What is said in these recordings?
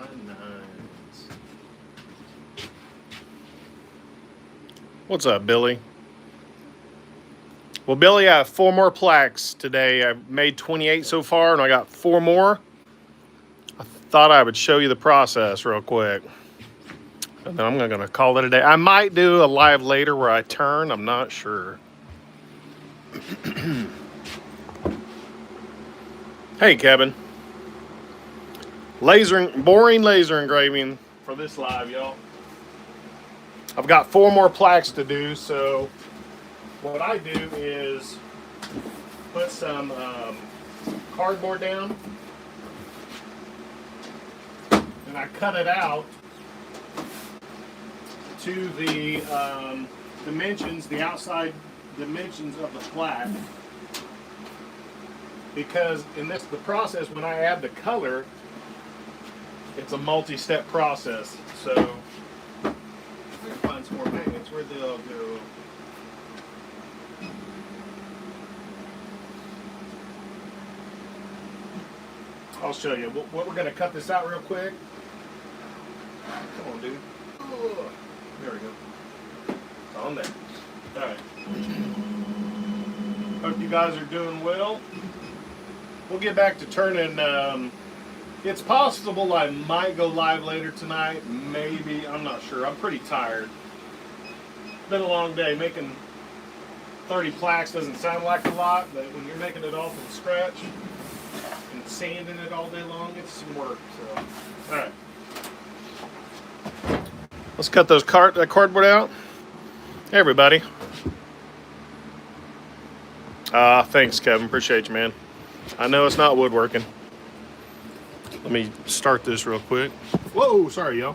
my nines. What's up, Billy? Well, Billy, I have 4 more plaques today. I've made 28 so far, and I got 4 more. I thought I would show you the process real quick. And then I'm going to call it a day. I might do a live later where I turn. I'm not sure. Hey, Kevin. Boring laser engraving for this live, y'all. I've got 4 more plaques to do, so what I do is put some cardboard down, and I cut it out to the dimensions, the outside dimensions of the plaque. Because in the process, when I add the color, it's a multi-step process. So I'm gonna find some more magnets. Where'd they all go? I'll show you. What we're gonna cut this out real quick. Come on, dude. Oh, there we go. It's on there. All right. Hope you guys are doing well. We'll get back to turning. It's possible I might go live later tonight. Maybe. I'm not sure. I'm pretty tired. Been a long day. Making 30 plaques doesn't sound like a lot, but when you're making it all from scratch and sanding it all day long, it's some work. So, all right. Let's cut that cardboard out. Hey, everybody. Thanks, Kevin. Appreciate you, man. I know it's not woodworking. Let me start this real quick. Whoa, sorry, y'all.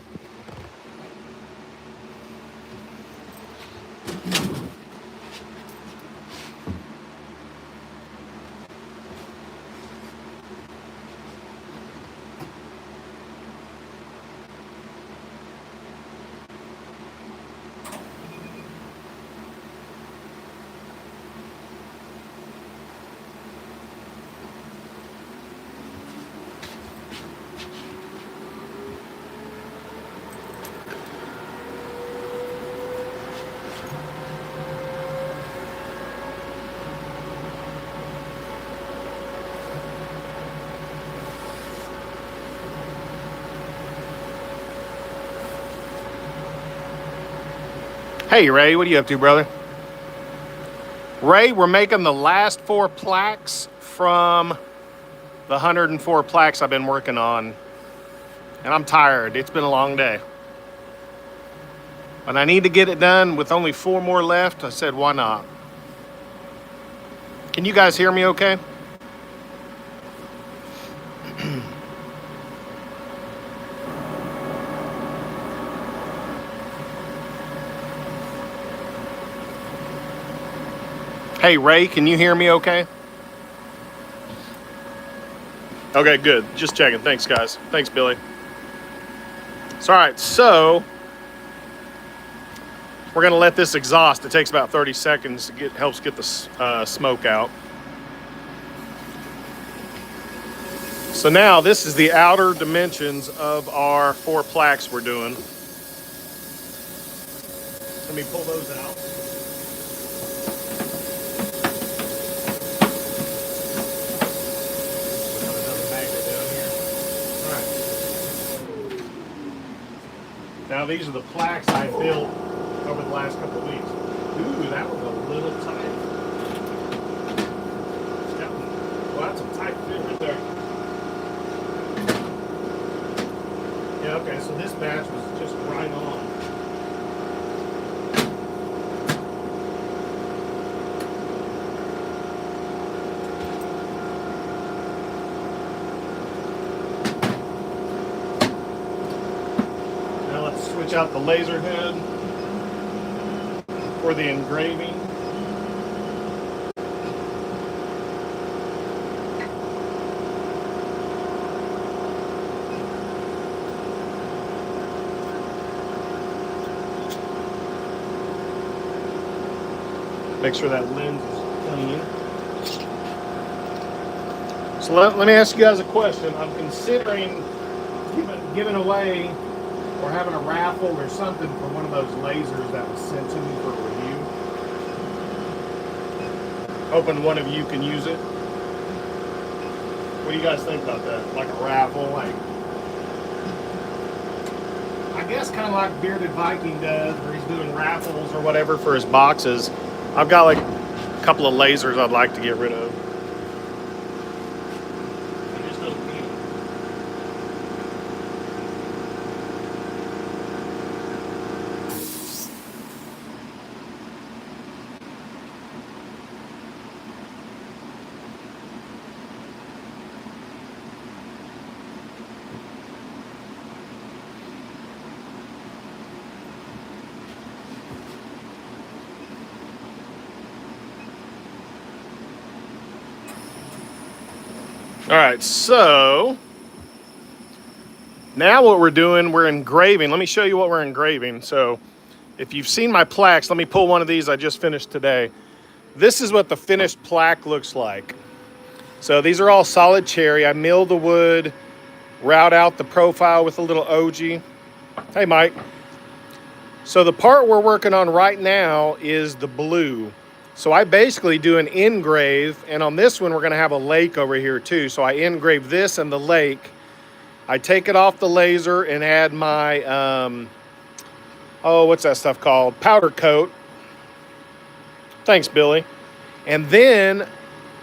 Hey, Ray, what are you up to, brother? Ray, we're making the last 4 plaques from the 104 plaques I've been working on. And I'm tired. It's been a long day. But I need to get it done with only 4 more left. I said, why not? Can you guys hear me okay? Hey, Ray, can you hear me okay? Okay, good. Just checking. Thanks, guys. Thanks, Billy. So, all right, so we're going to let this exhaust. It takes about 30 seconds to helps get the smoke out. So now this is the outer dimensions of our 4 plaques we're doing. Let me pull those out. Now these are the plaques I built over the last couple of weeks. Ooh, that was a little tight. Yep. Well, that's a tight fit right there. Yeah, okay, so this batch was just right on. Switch out the laser head for the engraving. Make sure that lens is clean. So let me ask you guys a question. I'm considering giving giving away or having a raffle or something for one of those lasers that was sent to me for a review. Hoping one of you can use it. What do you guys think about that? Like a raffle, like I guess kind of like Bearded Viking does, where he's doing raffles or whatever for his boxes. I've got like a couple of lasers I'd like to get rid of. I just don't need them. All right, so now what we're doing, we're engraving. Let me show you what we're engraving. So if you've seen my plaques, let me pull one of these I just finished today. This is what the finished plaque looks like. So these are all solid cherry. I mill the wood, route out the profile with a little OG. Hey, Mike. So the part we're working on right now is the blue. So I basically do an engrave, and on this one we're gonna have a lake over here too. So I engrave this and the lake. I take it off the laser and add my, what's that stuff called? Powder coat. Thanks, Billy. And then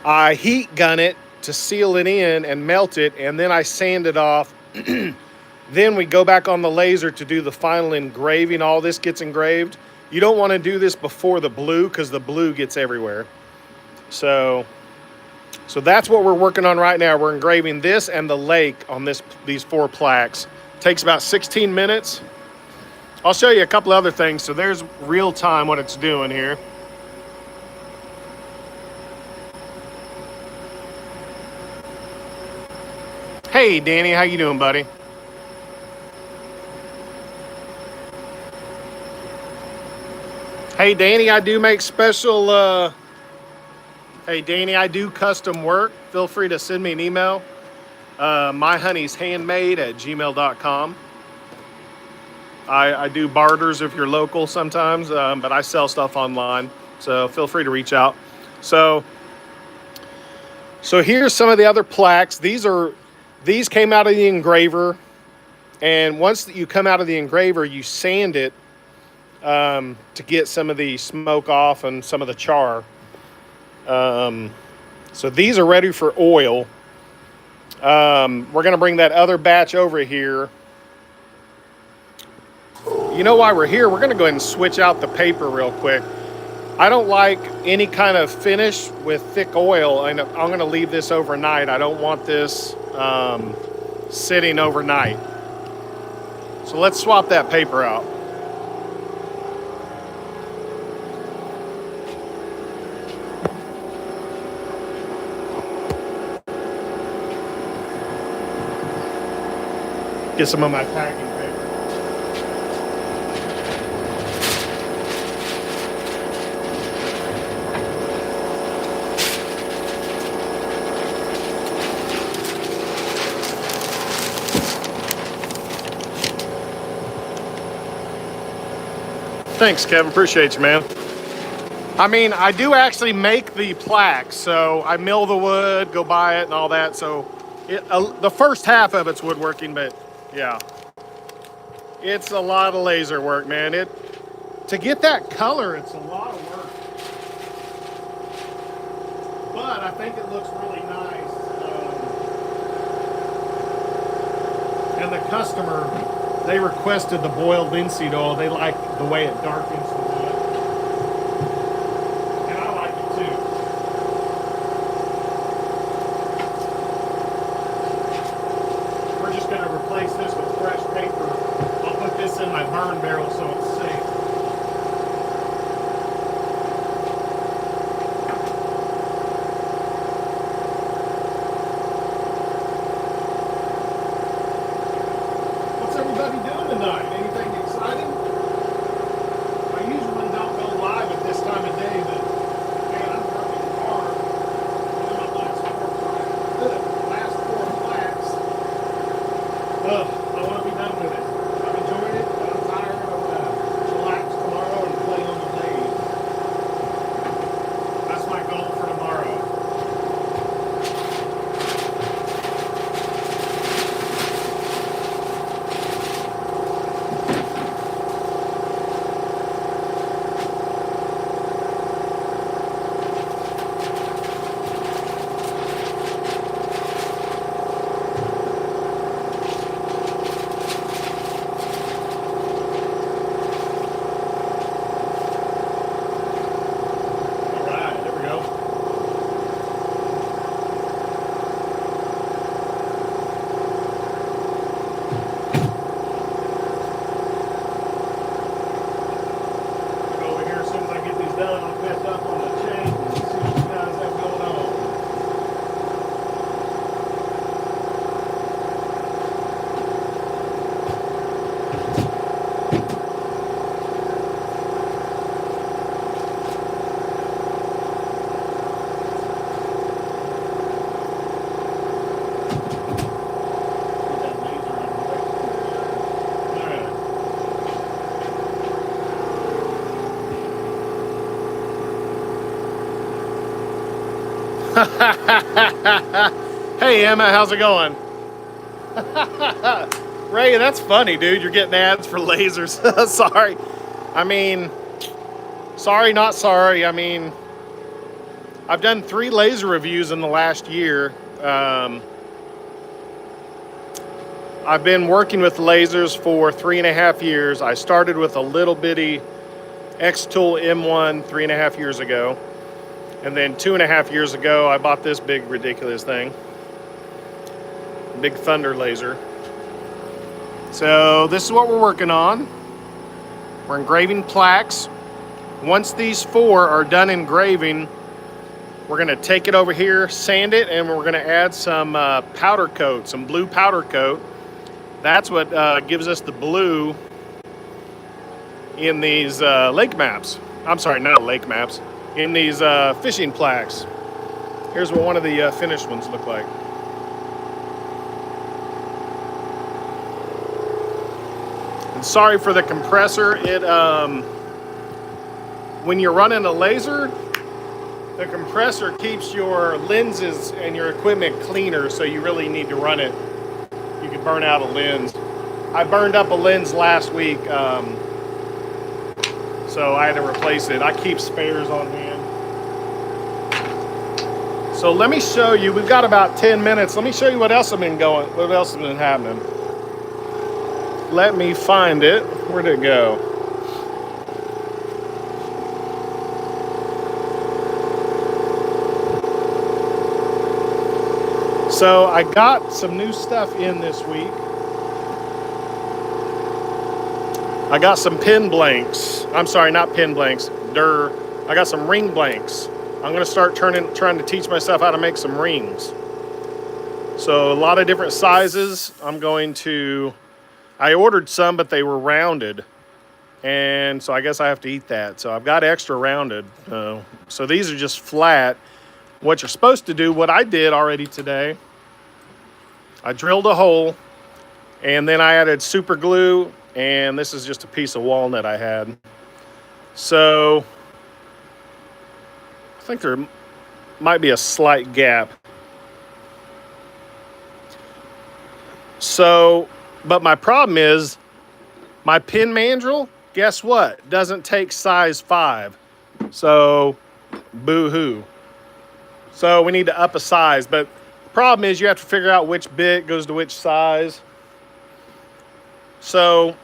I heat gun it to seal it in and melt it, and then I sand it off. Then we go back on the laser to do the final engraving. All this gets engraved. You don't want to do this before the blue because the blue gets everywhere. So that's what we're working on right now. We're engraving this and the lake on these 4 plaques. Takes about 16 minutes. I'll show you a couple other things. So there's real time what it's doing here. Hey, Danny, how you doing, buddy? Hey, Danny, I do make special, hey, Danny, I do custom work. Feel free to send me an email. myhoneyshandmade@gmail.com. I do barters if you're local sometimes, but I sell stuff online, so feel free to reach out. So here's some of the other plaques. These came out of the engraver, and once you come out of the engraver, you sand it to get some of the smoke off and some of the char. So these are ready for oil. We're going to bring that other batch over here. You know why we're here? We're going to go ahead and switch out the paper real quick. I don't like any kind of finish with thick oil, and I'm going to leave this overnight. I don't want this sitting overnight. So let's swap that paper out. Get some of my packing paper. Thanks, Kevin. Appreciate you, man. I mean, I do actually make the plaques, so I mill the wood, go buy it and all that. So the first half of it's woodworking, but yeah, it's a lot of laser work, man. To get that color, it's a lot of work. But I think it looks really nice. And the customer, they requested the boiled linseed oil. They like the way it darkens the wood. And I like it too. We're just going to replace this with fresh paper. I'll put this in my burn barrel so it's safe. What's everybody doing tonight? Anything exciting? I done, I'll lift up on the chain and see what you guys have going on. Hey Emma, how's it going? Ray, that's funny, dude. You're getting ads for lasers. Sorry. I mean, sorry, not sorry. I mean, I've done 3 laser reviews in the last year. I've been working with lasers for 3.5 years. I started with a little bitty X-Tool M1 3.5 years ago. And then 2.5 years ago, I bought this big, ridiculous thing. Big Thunder laser. So this is what we're working on. We're engraving plaques. Once these 4 are done engraving, we're gonna take it over here, sand it, and we're gonna add some powder coat, some blue powder coat. That's what gives us the blue in these lake maps. I'm sorry, not lake maps. In these fishing plaques. Here's what one of the finished ones look like. And sorry for the compressor. It when you're running a laser, the compressor keeps your lenses and your equipment cleaner, so you really need to run it. You could burn out a lens. I burned up a lens last week. So I had to replace it. I keep spares on hand. So let me show you, we've got about 10 minutes. Let me show you what else has been happening. Let me find it. Where'd it go? So I got some new stuff in this week. I got some pin blanks. I'm sorry, not pin blanks. I got some ring blanks. I'm gonna start trying to teach myself how to make some rings. So a lot of different sizes. I ordered some, but they were rounded. And so I guess I have to eat that. So I've got extra rounded. So these are just flat. What you're supposed to do, what I did already today, I drilled a hole and then I added super glue. And this is just a piece of walnut I had. So I think there might be a slight gap. So, but my problem is my pin mandrel, guess what? Doesn't take size 5. So, boo-hoo. So we need to up a size. But the problem is you have to figure out which bit goes to which size. So,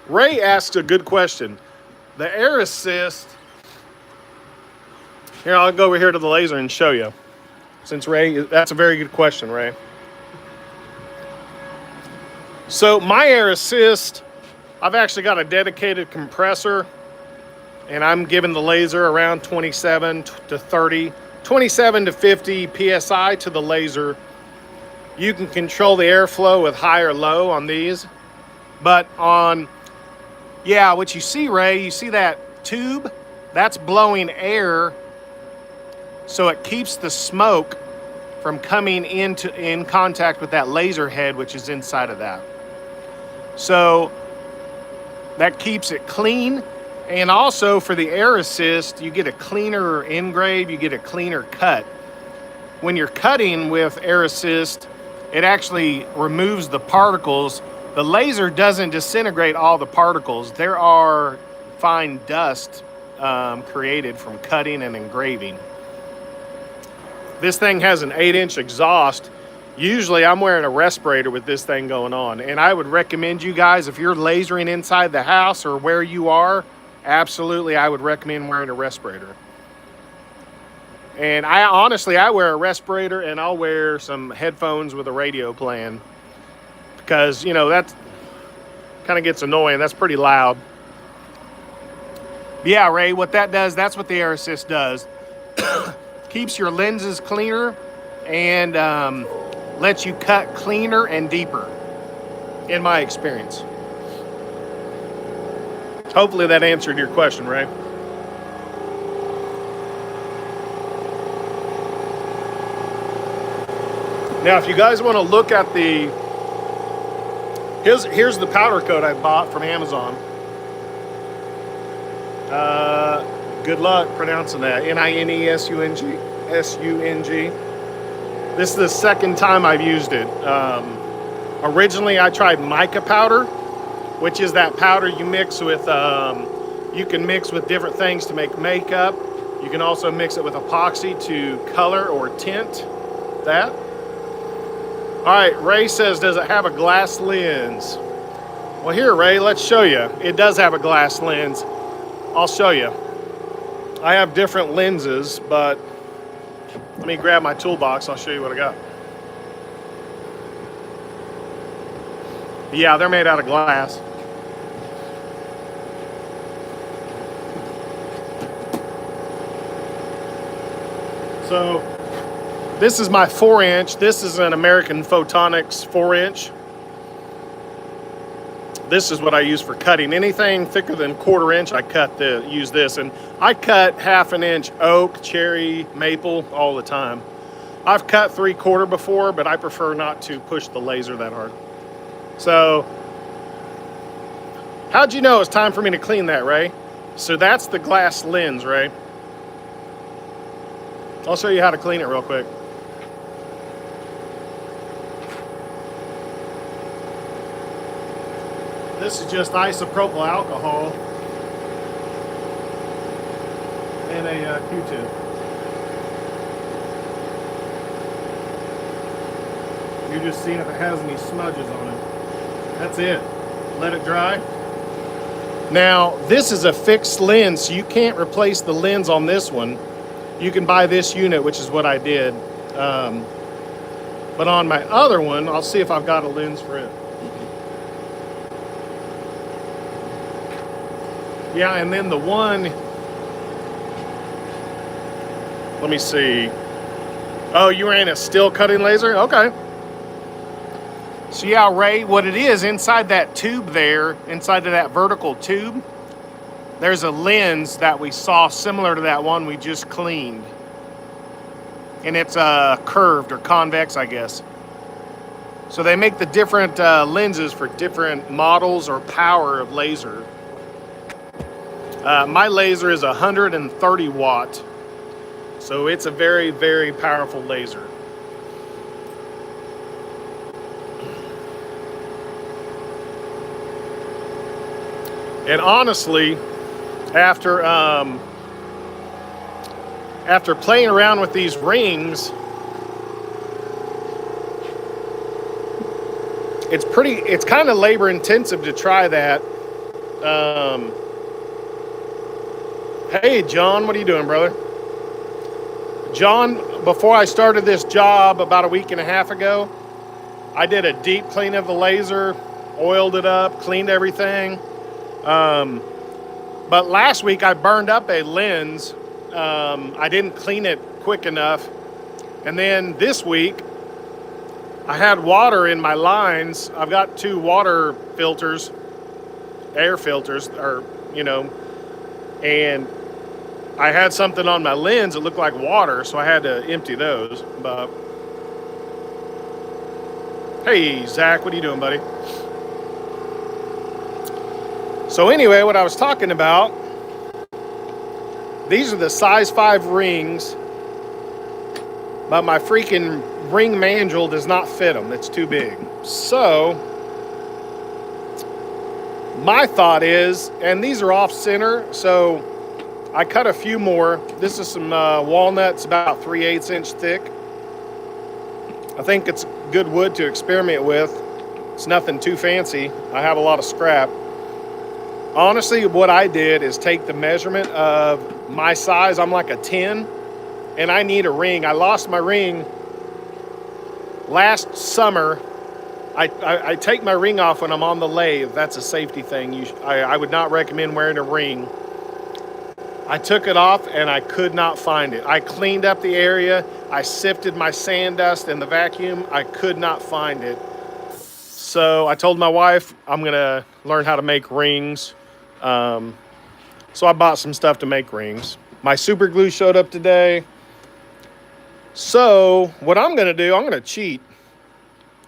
Ray asks a good question. The air assist, here, I'll go over here to the laser and show you. Since Ray, that's a very good question, Ray. So my air assist, I've actually got a dedicated compressor and I'm giving the laser around 27 to 30, 27 to 50 PSI to the laser. You can control the airflow with high or low on these. But on, yeah, what you see, Ray, you see that tube? That's blowing air, so it keeps the smoke from coming in contact with that laser head, which is inside of that. So that keeps it clean. And also for the air assist, you get a cleaner engrave, you get a cleaner cut. When you're cutting with air assist, it actually removes the particles. The laser doesn't disintegrate all the particles. There are fine dust created from cutting and engraving. This thing has an 8-inch exhaust. Usually I'm wearing a respirator with this thing going on. And I would recommend you guys, if you're lasering inside the house or where you are, absolutely I would recommend wearing a respirator. And I wear a respirator and I'll wear some headphones with a radio playing. Because, you know, that kind of gets annoying. That's pretty loud. Yeah, Ray, what that does, that's what the air assist does. Keeps your lenses cleaner and lets you cut cleaner and deeper, in my experience. Hopefully that answered your question, Ray. Now, if you guys want to look at the, here's the powder coat I bought from Amazon. Good luck pronouncing that. Ninesung. This is the second time I've used it. Originally, I tried mica powder, which is that powder you mix with, you can mix with different things to make makeup. You can also mix it with epoxy to color or tint that. All right, Ray says, does it have a glass lens? Well, here, Ray, let's show you. It does have a glass lens. I'll show you. I have different lenses, but let me grab my toolbox. I'll show you what I got. Yeah, they're made out of glass. So this is my 4-inch. This is an American Photonics 4-inch. This is what I use for cutting. Anything thicker than 1/4 inch, I use this. And I cut 1/2 inch oak, cherry, maple all the time. I've cut 3/4 before, but I prefer not to push the laser that hard. So, how'd you know it's time for me to clean that, Ray? So that's the glass lens, Ray. I'll show you how to clean it real quick. This is just isopropyl alcohol and a Q-tip. You're just seeing if it has any smudges on it. That's it. Let it dry. Now, this is a fixed lens, so you can't replace the lens on this one. You can buy this unit, which is what I did. But on my other one, I'll see if I've got a lens for it. Yeah, and then the one, let me see. Oh, you ran a steel cutting laser? Okay. So yeah, Ray, what it is, inside that tube there, inside of that vertical tube, there's a lens that we saw similar to that one we just cleaned. And it's curved or convex, I guess. So they make the different lenses for different models or power of laser. My laser is 130 watt, so it's a very, very powerful laser. And honestly, after playing around with these rings, it's kind of labor intensive to try that. Hey, John, what are you doing, brother? John, before I started this job about a week and a half ago, I did a deep clean of the laser, oiled it up, cleaned everything. But last week I burned up a lens. I didn't clean it quick enough. And then this week, I had water in my lines. I've got 2 water filters, air filters, and I had something on my lens that looked like water, so I had to empty those. But hey, Zach, what are you doing, buddy? So anyway, what I was talking about, these are the size 5 rings, but my freaking ring mandrel does not fit them. It's too big. So my thought is, and these are off center, so I cut a few more. This is some walnuts, about 3/8 inch thick. I think it's good wood to experiment with. It's nothing too fancy. I have a lot of scrap. Honestly, what I did is take the measurement of my size. I'm like a 10, and I need a ring. I lost my ring last summer. I take my ring off when I'm on the lathe. That's a safety thing. I would not recommend wearing a ring I took it off and I could not find it. I cleaned up the area. I sifted my sand dust in the vacuum. I could not find it. So I told my wife I'm gonna learn how to make rings. So I bought some stuff to make rings. My super glue showed up today. So what I'm gonna do, I'm gonna cheat.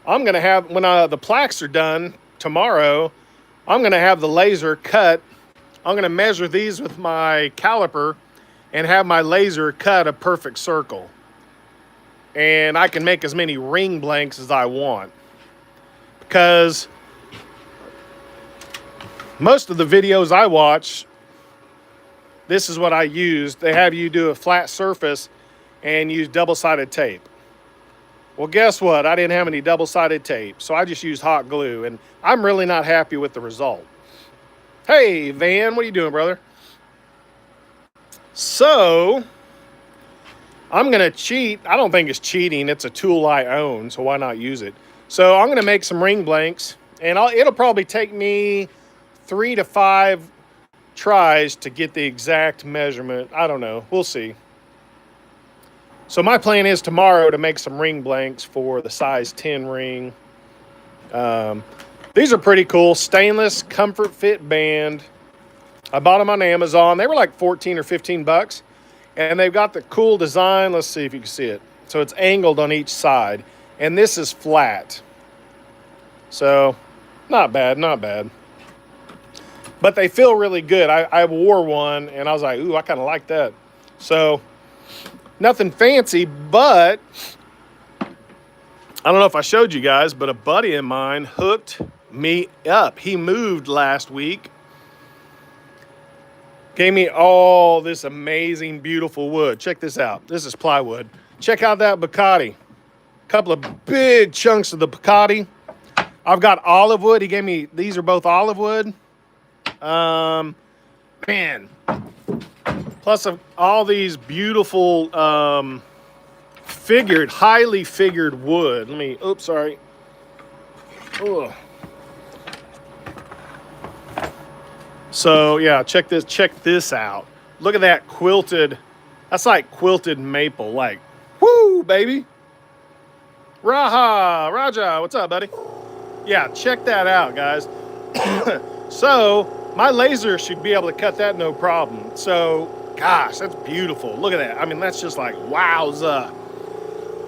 I'm gonna have, when the plaques are done tomorrow, I'm gonna have the laser cut. I'm gonna measure these with my caliper and have my laser cut a perfect circle. And I can make as many ring blanks as I want. Because most of the videos I watch, this is what I use. They have you do a flat surface and use double-sided tape. Well, guess what? I didn't have any double-sided tape, so I just used hot glue, and I'm really not happy with the result. Hey, Van, what are you doing, brother? So, I'm going to cheat. I don't think it's cheating. It's a tool I own, so why not use it? So, I'm going to make some ring blanks, and it'll probably take me 3 to 5 tries to get the exact measurement. I don't know. We'll see. So my plan is tomorrow to make some ring blanks for the size 10 ring. These are pretty cool. Stainless comfort fit band. I bought them on Amazon. They were like 14 or 15 bucks. And they've got the cool design. Let's see if you can see it. So it's angled on each side. And this is flat. So not bad, not bad. But they feel really good. I wore one and I was like, ooh, I kind of like that. So nothing fancy, but I don't know if I showed you guys, but a buddy of mine hooked me up. He moved last week. Gave me all this amazing, beautiful wood. Check this out. This is plywood. Check out that Bacardi. A couple of big chunks of the Bacardi. I've got olive wood. He gave me, these are both olive wood. Man. Plus all these beautiful figured, highly figured wood. Let me, oops, sorry. Ugh. So yeah, check this out. Look at that quilted, that's like quilted maple, like, whoo, baby. Raja, what's up, buddy? Yeah, check that out, guys. So my laser should be able to cut that no problem. So, gosh, that's beautiful. Look at that. I mean, that's just like, wowza.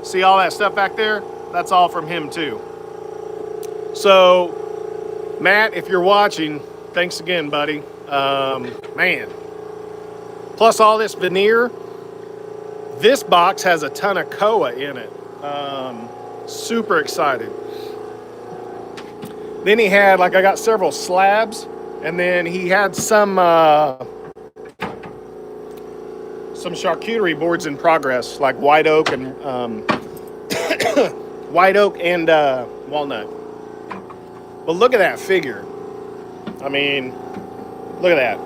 See all that stuff back there? That's all from him too. So, Matt, if you're watching, thanks again, buddy. Man. Plus all this veneer. This box has a ton of koa in it. Super excited. Then he had, like, I got several slabs. And then he had some charcuterie boards in progress, like white oak and walnut. But look at that figure. I mean, look at that.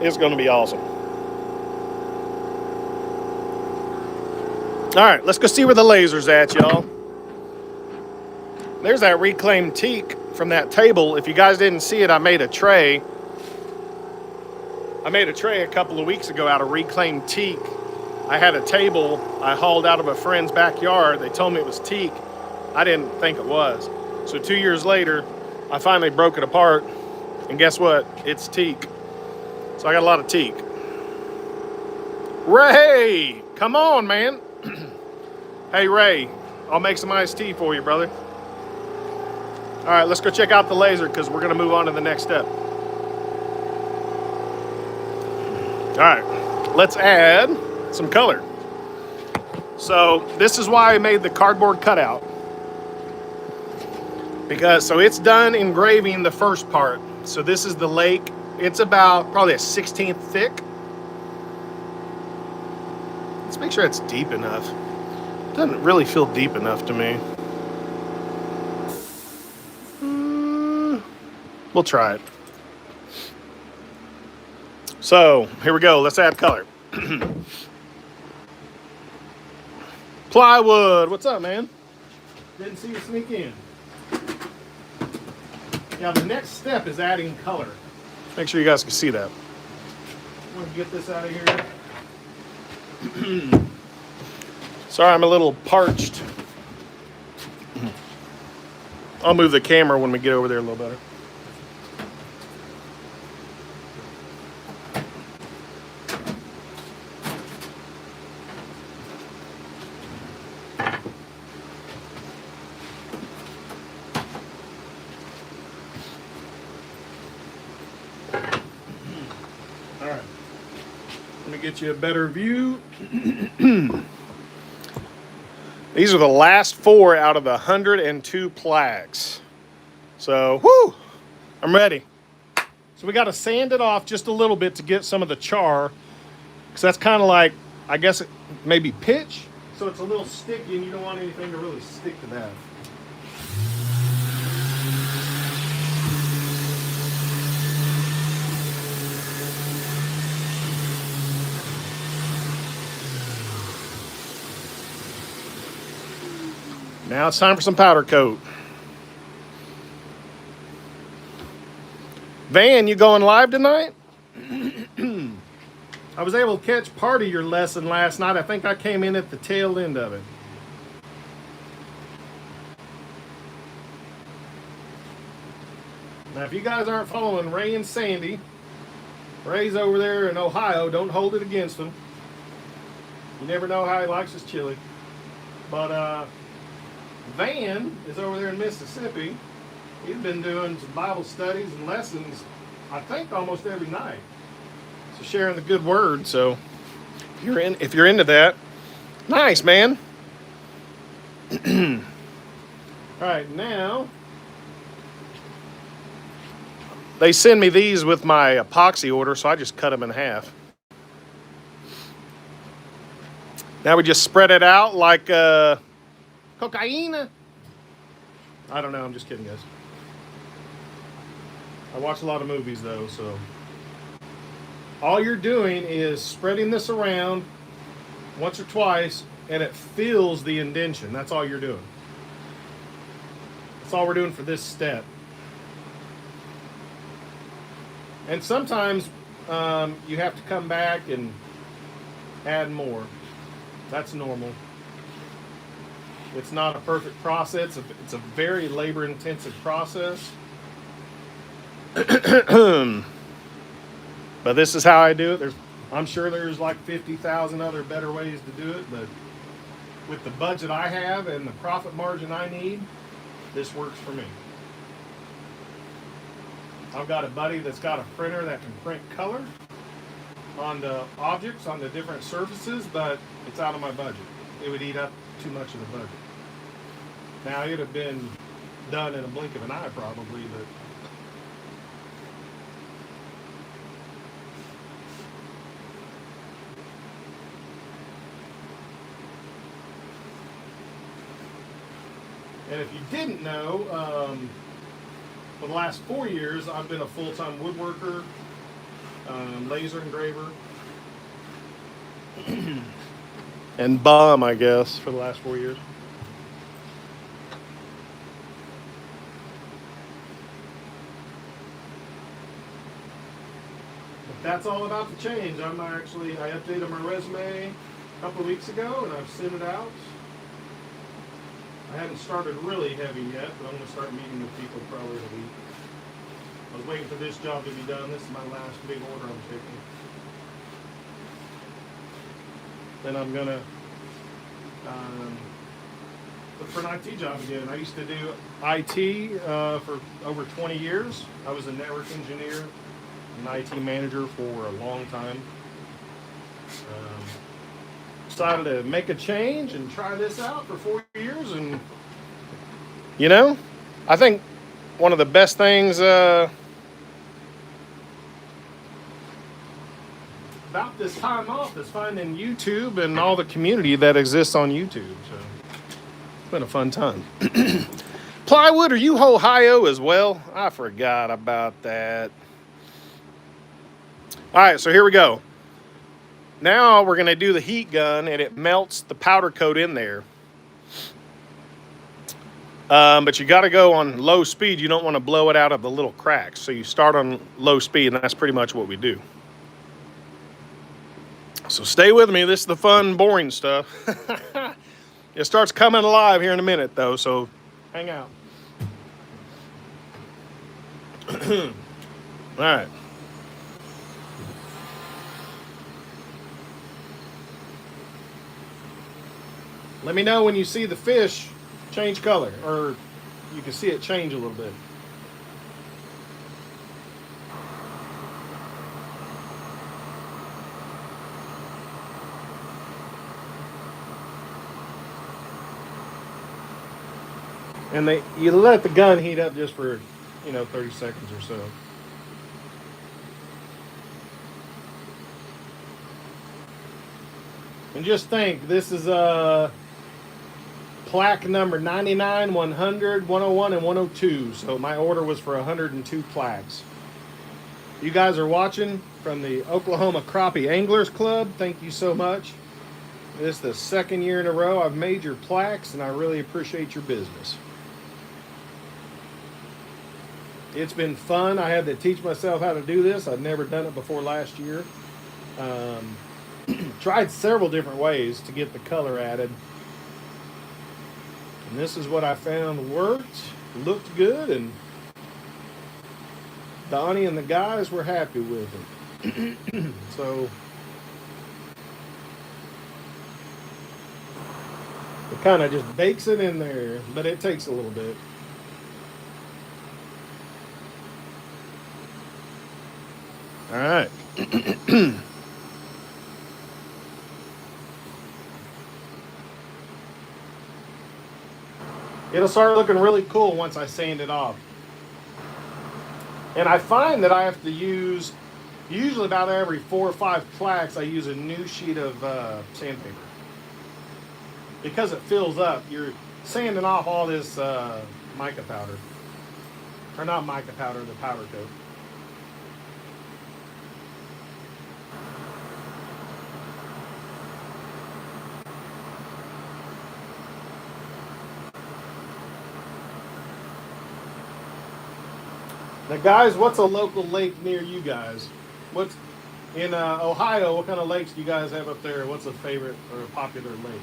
It's going to be awesome. All right, let's go see where the laser's at, y'all. There's that reclaimed teak from that table. If you guys didn't see it, I made a tray. I made a tray a couple of weeks ago out of reclaimed teak. I had a table I hauled out of a friend's backyard. They told me it was teak. I didn't think it was. So 2 years later, I finally broke it apart. And guess what? It's teak. So I got a lot of teak. Ray, come on, man. Hey, Ray, I'll make some iced tea for you, brother. All right, let's go check out the laser because we're going to move on to the next step. All right, let's add some color. So this is why I made the cardboard cutout. So it's done engraving the first part. So this is the lake. It's about probably a 1/16 thick. Let's make sure it's deep enough. It doesn't really feel deep enough to me. We'll try it. So here we go. Let's add color. Plywood, what's up, man? Didn't see you sneak in. Now the next step is adding color. Make sure you guys can see that. want to get this out of here. Sorry, I'm a little parched. I'll move the camera when we get over there a little better. All right, let me get you a better view. These are the last 4 out of the 102 plaques. So, whoo, I'm ready. So we got to sand it off just a little bit to get some of the char, because that's kind of like, I guess, maybe pitch. So it's a little sticky and you don't want anything to really stick to that. Now it's time for some powder coat. Van, you going live tonight? I was able to catch part of your lesson last night. I think I came in at the tail end of it. Now, if you guys aren't following Ray and Sandy, Ray's over there in Ohio. Don't hold it against him. You never know how he likes his chili. But, Van is over there in Mississippi. He's been doing some Bible studies and lessons, I think, almost every night. So sharing the good word. So if you're into that, nice, man. All right, now they send me these with my epoxy order, so I just cut them in half. Now we just spread it out like cocaine. I don't know, I'm just kidding, guys. I watch a lot of movies though, so all you're doing is spreading this around once or twice and it fills the indentation. That's all you're doing. That's all we're doing for this step. And sometimes you have to come back and add more. That's normal. It's not a perfect process. It's a very labor-intensive process. But this is how I do it. I'm sure there's like 50,000 other better ways to do it, but with the budget I have and the profit margin I need, this works for me. I've got a buddy that's got a printer that can print color on the objects, on the different surfaces, but it's out of my budget. It would eat up too much of the budget. Now, it would have been done in a blink of an eye probably, but and if you didn't know, for the last 4 years, I've been a full-time woodworker, laser engraver, and bum, I guess, for the last 4 years. But that's all about to change. I updated my resume a couple of weeks ago, and I've sent it out. I haven't started really heavy yet, but I'm going to start meeting with people probably in a week. I was waiting for this job to be done. This is my last big order I'm taking. Then I'm going to look for an IT job again. I used to do IT for over 20 years. I was a network engineer and IT manager for a long time. Decided to make a change and try this out for 4 years, and you know, I think one of the best things about this time off is finding YouTube and all the community that exists on YouTube. So it's been a fun time. Plywood, are you Ohio as well? I forgot about that. All right, so here we go. Now we're going to do the heat gun, and it melts the powder coat in there. But you got to go on low speed. You don't want to blow it out of the little cracks. So you start on low speed, and that's pretty much what we do. So stay with me. This is the fun, boring stuff. It starts coming alive here in a minute, though, so hang out. All right. Let me know when you see the fish change color, or you can see it change a little bit. And you let the gun heat up just for, 30 seconds or so. And just think, this is plaque number 99, 100, 101, and 102. So my order was for 102 plaques. You guys are watching from the Oklahoma Crappie Anglers Club. Thank you so much. This is the second year in a row I've made your plaques, and I really appreciate your business. It's been fun. I had to teach myself how to do this. I'd never done it before last year. Tried several different ways to get the color added. And this is what I found worked, looked good, and Donnie and the guys were happy with it. So it kind of just bakes it in there, but it takes a little bit. All right. It'll start looking really cool once I sand it off. And I find that I have to use, usually about every 4 or 5 plaques, I use a new sheet of sandpaper. Because it fills up, you're sanding off all this mica powder. Or not mica powder, the powder coat. Now, guys, what's a local lake near you guys? What's in Ohio? What kind of lakes do you guys have up there? What's a favorite or a popular lake?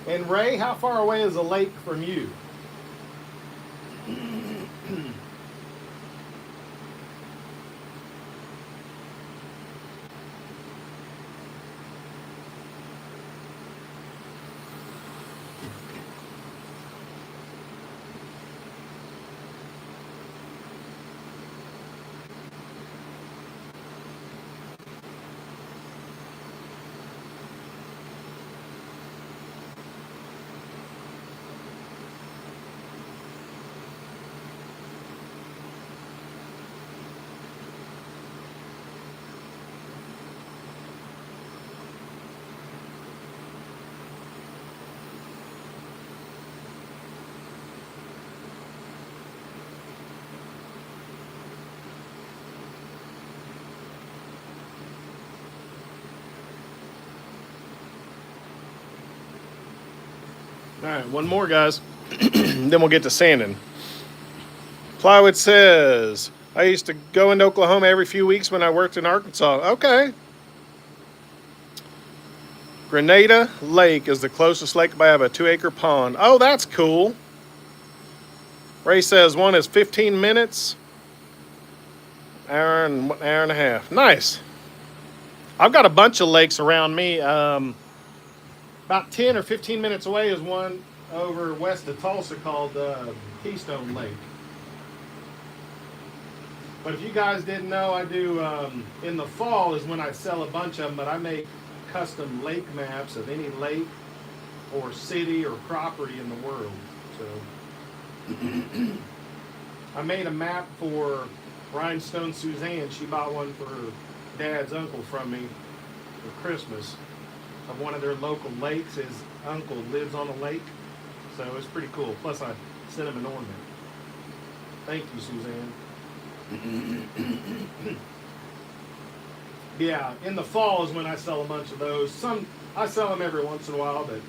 And Ray, how far away is a lake from you? All right, one more, guys. Then we'll get to sanding. Plywood says, I used to go into Oklahoma every few weeks when I worked in Arkansas. Okay. Grenada Lake is the closest lake, but I have a 2-acre pond. Oh, that's cool. Ray says one is 15 minutes, hour and a half. Nice. I've got a bunch of lakes around me. About 10 or 15 minutes away is one over west of Tulsa called Keystone Lake. But if you guys didn't know, I do, in the fall is when I sell a bunch of them, but I make custom lake maps of any lake or city or property in the world. So I made a map for Rhinestone Suzanne. She bought one for her dad's uncle from me for Christmas of one of their local lakes. His uncle lives on a lake, so it's pretty cool. Plus I sent him an ornament. Thank you, Suzanne. Yeah, in the fall is when I sell a bunch of those. I sell them every once in a while, but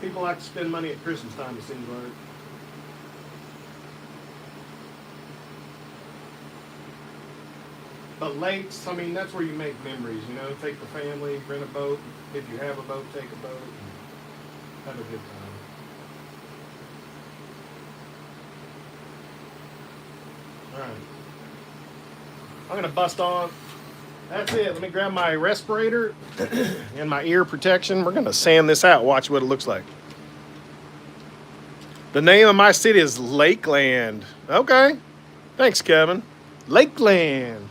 people like to spend money at Christmas time, it seems like. But lakes, I mean, that's where you make memories, you know. Take the family, rent a boat. If you have a boat, take a boat. Have a good time. All right. I'm going to bust on. That's it. Let me grab my respirator and my ear protection. We're going to sand this out. Watch what it looks like. The name of my city is Lakeland. Okay. Thanks, Kevin. Lakeland.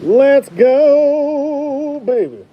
Let's go, baby.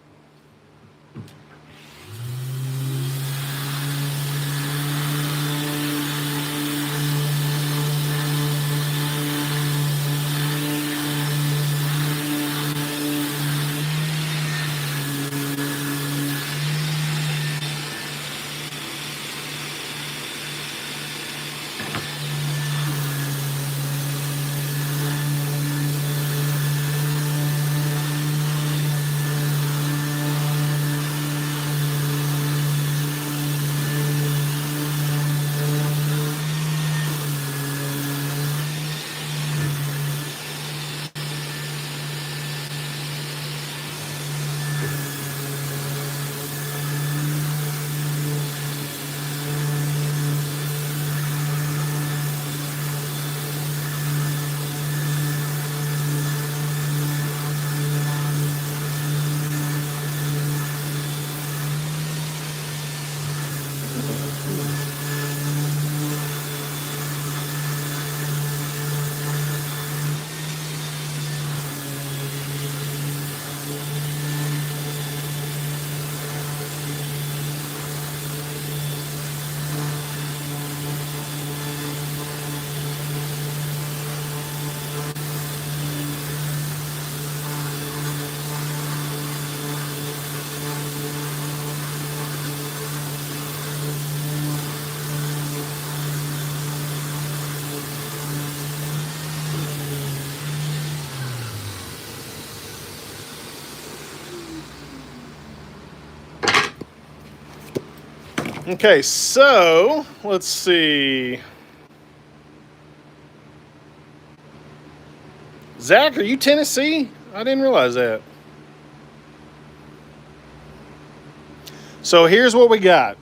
Okay, so let's see. Zach, are you Tennessee? I didn't realize that. So here's what we got.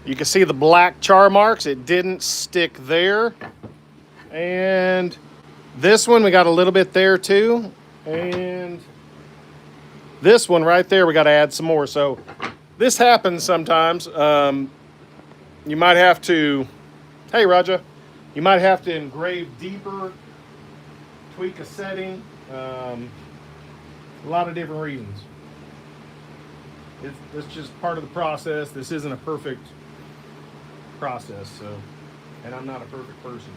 You can see the black char marks. It didn't stick there. And this one, we got a little bit there too. And this one right there, we got to add some more. So this happens sometimes. You might have to, hey, Raja, you might have to engrave deeper, tweak a setting, a lot of different reasons. It's just part of the process. This isn't a perfect process, so, and I'm not a perfect person.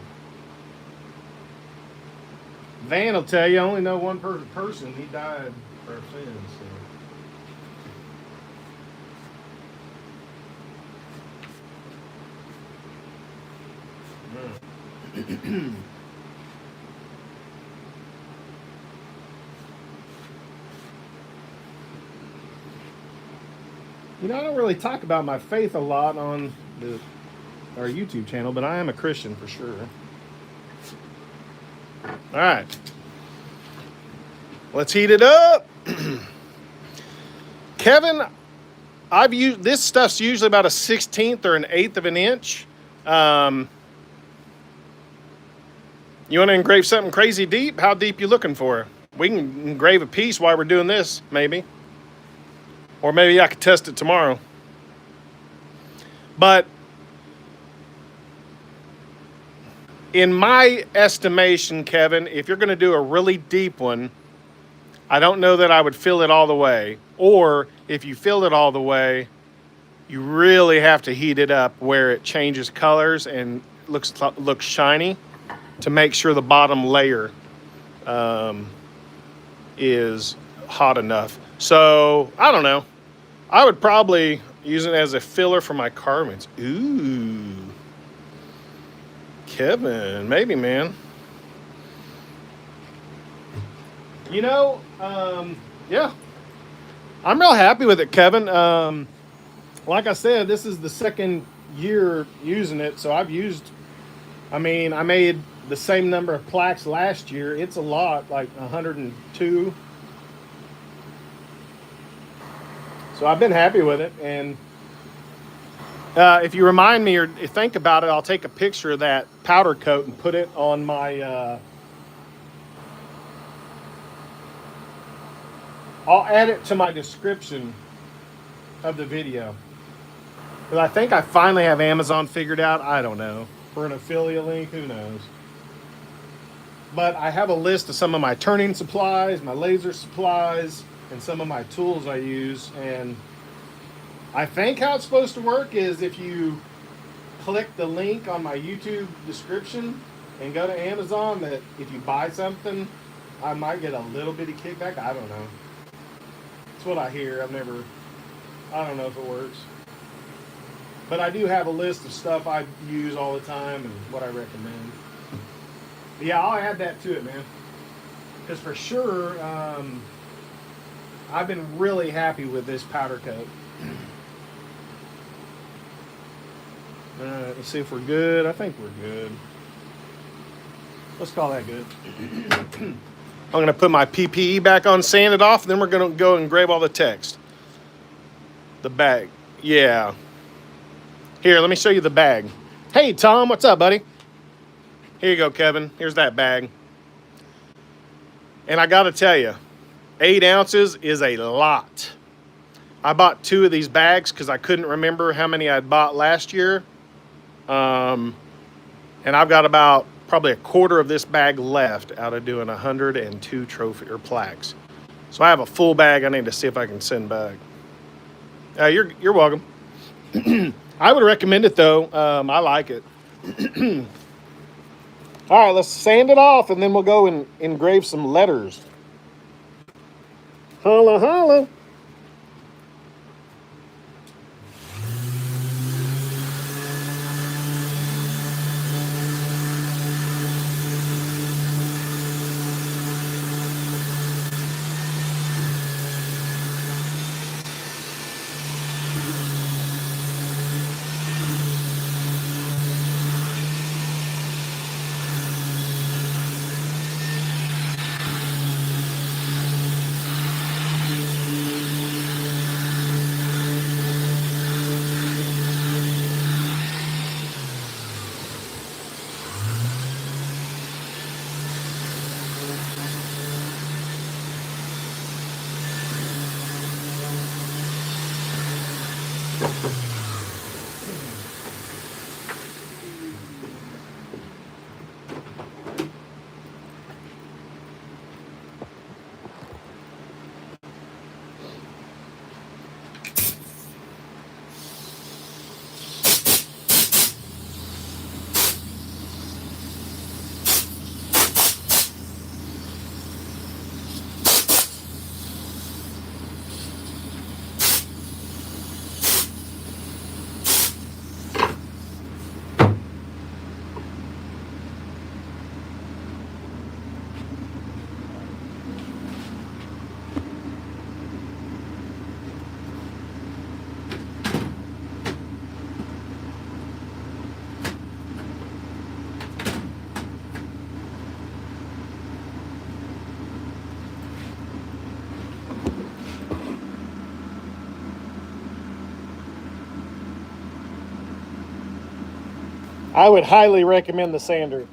Van will tell you, I only know one perfect person. He died for our sins, so. You know, I don't really talk about my faith a lot on our YouTube channel, but I am a Christian for sure. All right. Let's heat it up. Kevin, I've used this stuff's usually about a 1/16 or an 1/8 of an inch. You want to engrave something crazy deep? How deep you looking for? We can engrave a piece while we're doing this, maybe. Or maybe I could test it tomorrow. But in my estimation, Kevin, if you're going to do a really deep one, I don't know that I would fill it all the way. Or if you fill it all the way, you really have to heat it up where it changes colors and looks shiny to make sure the bottom layer is hot enough. So I don't know. I would probably use it as a filler for my carvings. Ooh, Kevin, maybe, man. You know, yeah, I'm real happy with it, Kevin. Like I said, this is the second year using it, so I've used, I mean, I made the same number of plaques last year. It's a lot, like 102. So I've been happy with it, and if you remind me or think about it, I'll take a picture of that powder coat and put it on my, I'll add it to my description of the video. Because I think I finally have Amazon figured out. I don't know. For an affiliate link, who knows? But I have a list of some of my turning supplies, my laser supplies, and some of my tools I use. And I think how it's supposed to work is if you click the link on my YouTube description and go to Amazon, that if you buy something, I might get a little bitty kickback. I don't know. That's what I hear. I don't know if it works. But I do have a list of stuff I use all the time and what I recommend. But yeah, I'll add that to it, man. Because for sure, I've been really happy with this powder coat. Alright, let's see if we're good. I think we're good. Let's call that good. I'm going to put my PPE back on, sand it off, and then we're going to go and engrave all the text. The bag. Yeah. Here, let me show you the bag. Hey, Tom, what's up, buddy? Here you go, Kevin. Here's that bag. And I got to tell you, 8 ounces is a lot. I bought 2 of these bags because I couldn't remember how many I'd bought last year. And I've got about probably a quarter of this bag left out of doing 102 trophy or plaques. So I have a full bag I need to see if I can send back. You're welcome. I would recommend it though. I like it. All right, let's sand it off and then we'll go and engrave some letters. Holla, holla. I would highly recommend the sander.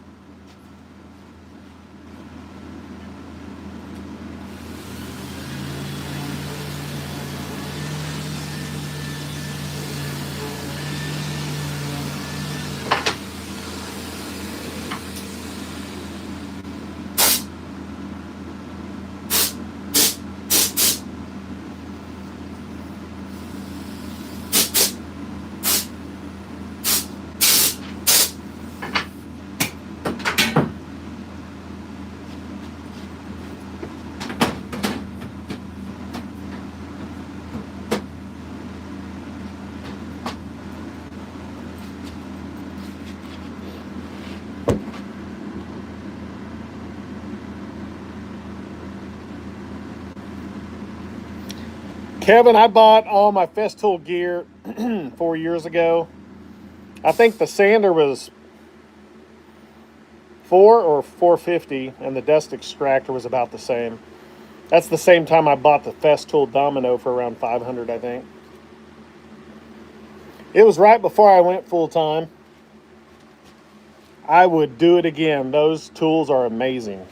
Kevin, I bought all my Festool gear 4 years ago. I think the sander was $4 or $4.50, and the dust extractor was about the same. That's the same time I bought the Festool Domino for around $500, I think. It was right before I went full time. I would do it again. Those tools are amazing.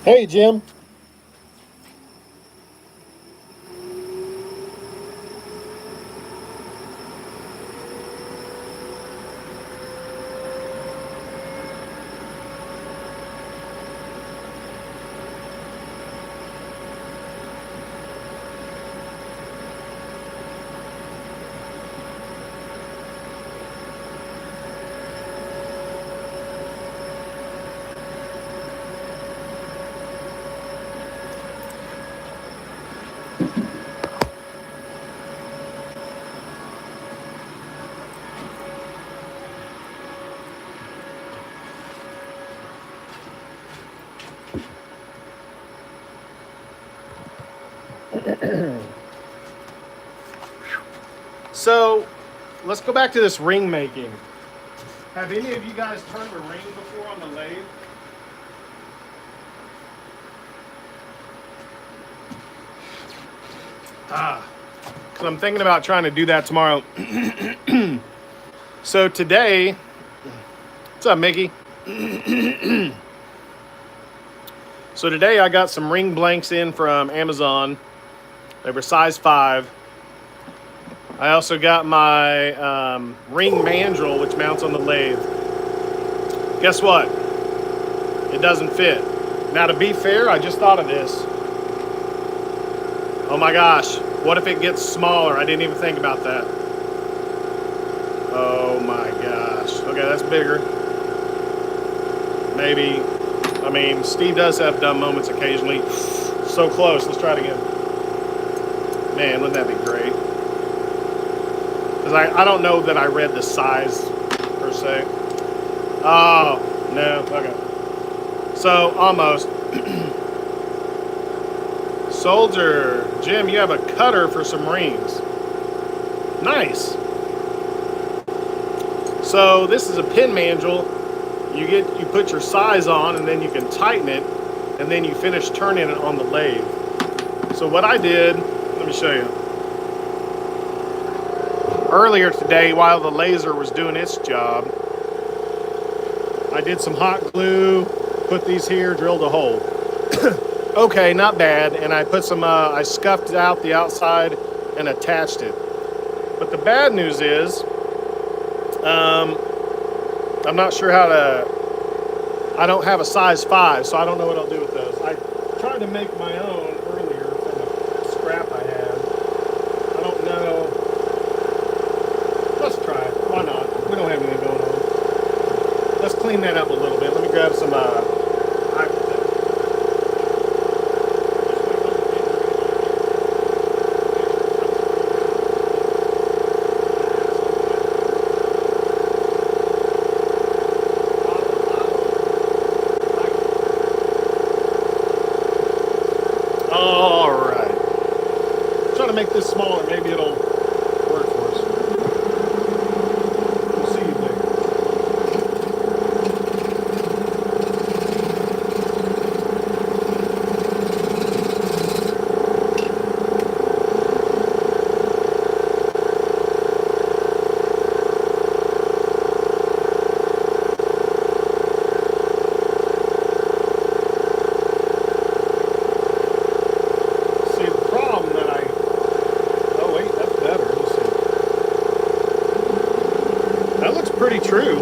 Hey, Jim. So, let's go back to this ring making. Have any of you guys turned a ring before on the lathe? Because I'm thinking about trying to do that tomorrow. So today, what's up, Mickey? So today I got some ring blanks in from Amazon. They were size 5. I also got my ring mandrel, which mounts on the lathe. Guess what? It doesn't fit. Now, to be fair, I just thought of this. Oh my gosh, what if it gets smaller? I didn't even think about that. Oh my gosh. Okay, that's bigger. Maybe. I mean, Steve does have dumb moments occasionally. So close. Let's try it again. Man, wouldn't that be great? Because I don't know that I read the size, per se. Oh, no. Okay. So, almost. Soldier. Jim, you have a cutter for some rings. Nice. So, this is a pin mandrel. You put your size on, and then you can tighten it, and then you finish turning it on the lathe. So what I did, let me show you. Earlier today, while the laser was doing its job, I did some hot glue, put these here, drilled a hole. Okay, not bad. And I put some, I scuffed out the outside and attached it. But the bad news is, I'm not sure how to, I don't have a size 5, so I don't know what I'll do with those. I tried to make my own earlier from a scrap I had. I don't know. Let's try it. Why not? We don't have anything going on. Let's clean that up a little bit. Let me grab some, make this smaller, maybe it'll work for us. We'll see you there. pretty true.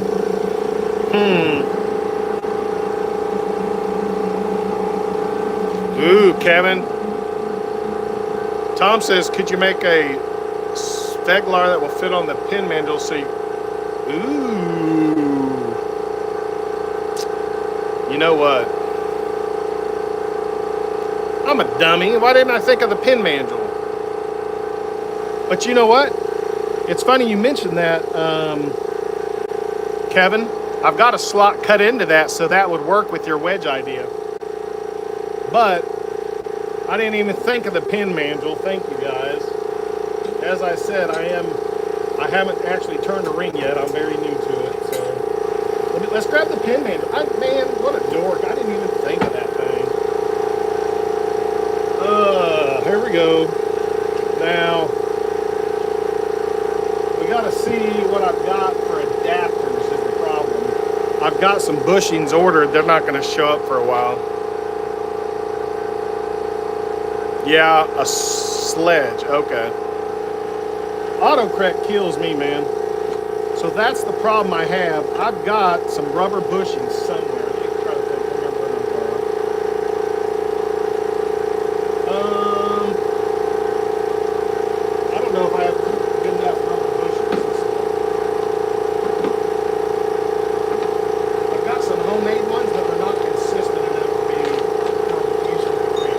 Ooh, Kevin. Tom says, could you make a Sveglar that will fit on the pin manual so you... Ooh. You know what? I'm a dummy. Why didn't I think of the pin manual? But you know what? It's funny you mentioned that, Kevin. I've got a slot cut into that, so that would work with your wedge idea. But I didn't even think of the pin manual. Thank you, guys. As I said, I haven't actually turned a ring yet. I'm very new to it. So let's grab the pin manual. Man, what a dork. I didn't even think of that thing. Here we go. Now, we got to see what I've got for adapters is the problem. I've got some bushings ordered. They're not going to show up for a while. Yeah, a sledge. Okay. Autocorrect kills me, man. So that's the problem I have. I've got some rubber bushings somewhere. Let me try to remember what I don't know if I have good enough rubber bushings. I've got some homemade ones, but they're not consistent enough to be useful for me.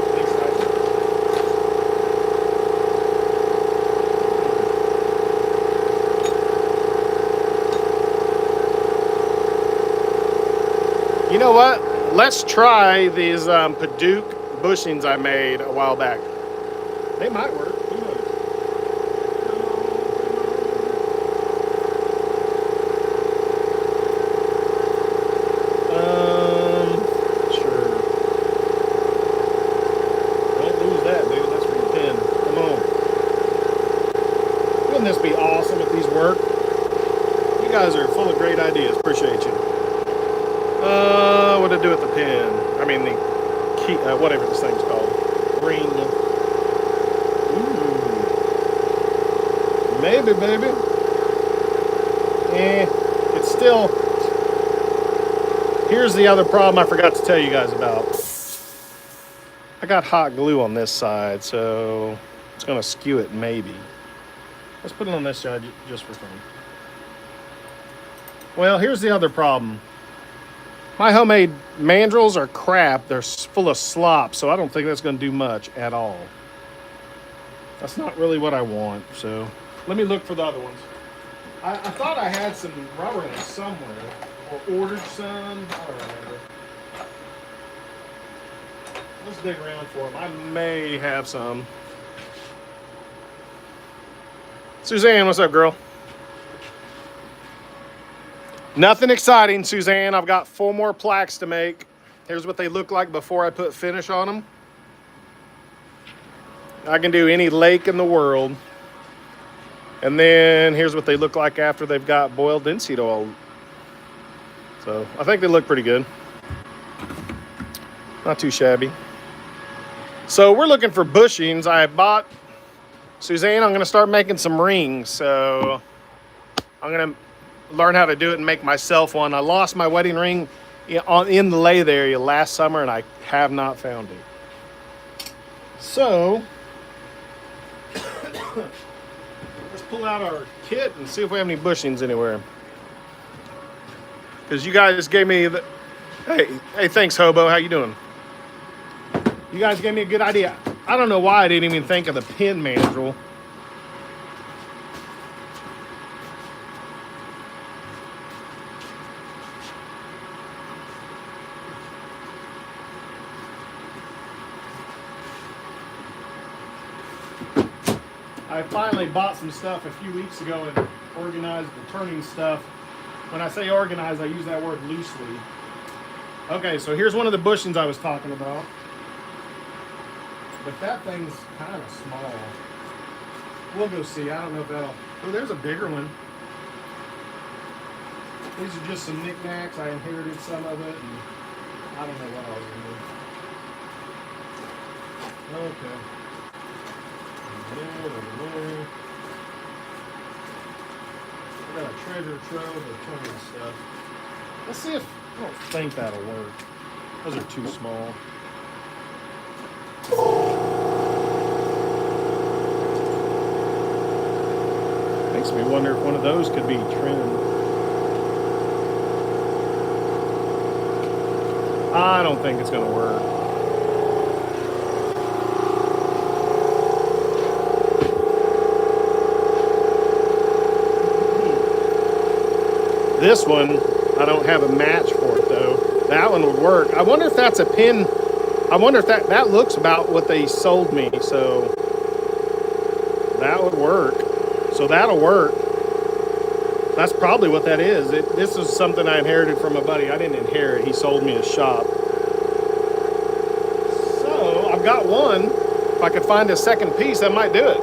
At least I think. You know what? Let's try these Paduke bushings I made a while back. They might work. Who knows? Sure. Don't lose that, dude. That's for your pin. Come on. Wouldn't this be awesome if these work? You guys are full of great ideas. Appreciate you. What to do with the pin? I mean the key, whatever this thing's called. Ring. Ooh. Maybe, baby. It's still... Here's the other problem I forgot to tell you guys about. I got hot glue on this side, so it's going to skew it maybe. Let's put it on this side just for fun. Well, here's the other problem. My homemade mandrels are crap. They're full of slop, so I don't think that's going to do much at all. That's not really what I want, so let me look for the other ones. I thought I had some rubber ones somewhere, or ordered some. I don't remember. Let's dig around for them. I may have some. Suzanne, what's up, girl? Nothing exciting, Suzanne. I've got 4 more plaques to make. Here's what they look like before I put finish on them. I can do any lake in the world. And then here's what they look like after they've got boiled linseed oil. So I think they look pretty good. Not too shabby. So we're looking for bushings. I bought, Suzanne, I'm gonna start making some rings. So I'm gonna learn how to do it and make myself one. I lost my wedding ring in the Lathe area last summer and I have not found it. So let's pull out our kit and see if we have any bushings anywhere. Because you guys gave me the... Hey, thanks, Hobo. How you doing? You guys gave me a good idea. I don't know why I didn't even think of the pin mandrel. I finally bought some stuff a few weeks ago and organized the turning stuff. When I say organized, I use that word loosely. Okay, so here's one of the bushings I was talking about. But that thing's kind of small. We'll go see. I don't know if that'll... Oh, there's a bigger one. These are just some knickknacks. I inherited some of it, and I don't know what I was going to do. Okay. treasure trove of turning stuff. Let's see if, I don't think that'll work. Those are too small. Makes me wonder if one of those could be trimmed. I don't think it's going to work. This one, I don't have a match for it though. That one would work. I wonder if that's a pin. I wonder if that looks about what they sold me. So that would work. So that'll work. That's probably what that is. This is something I inherited from a buddy. I didn't inherit. He sold me his shop. So I've got one. If I could find a second piece, that might do it.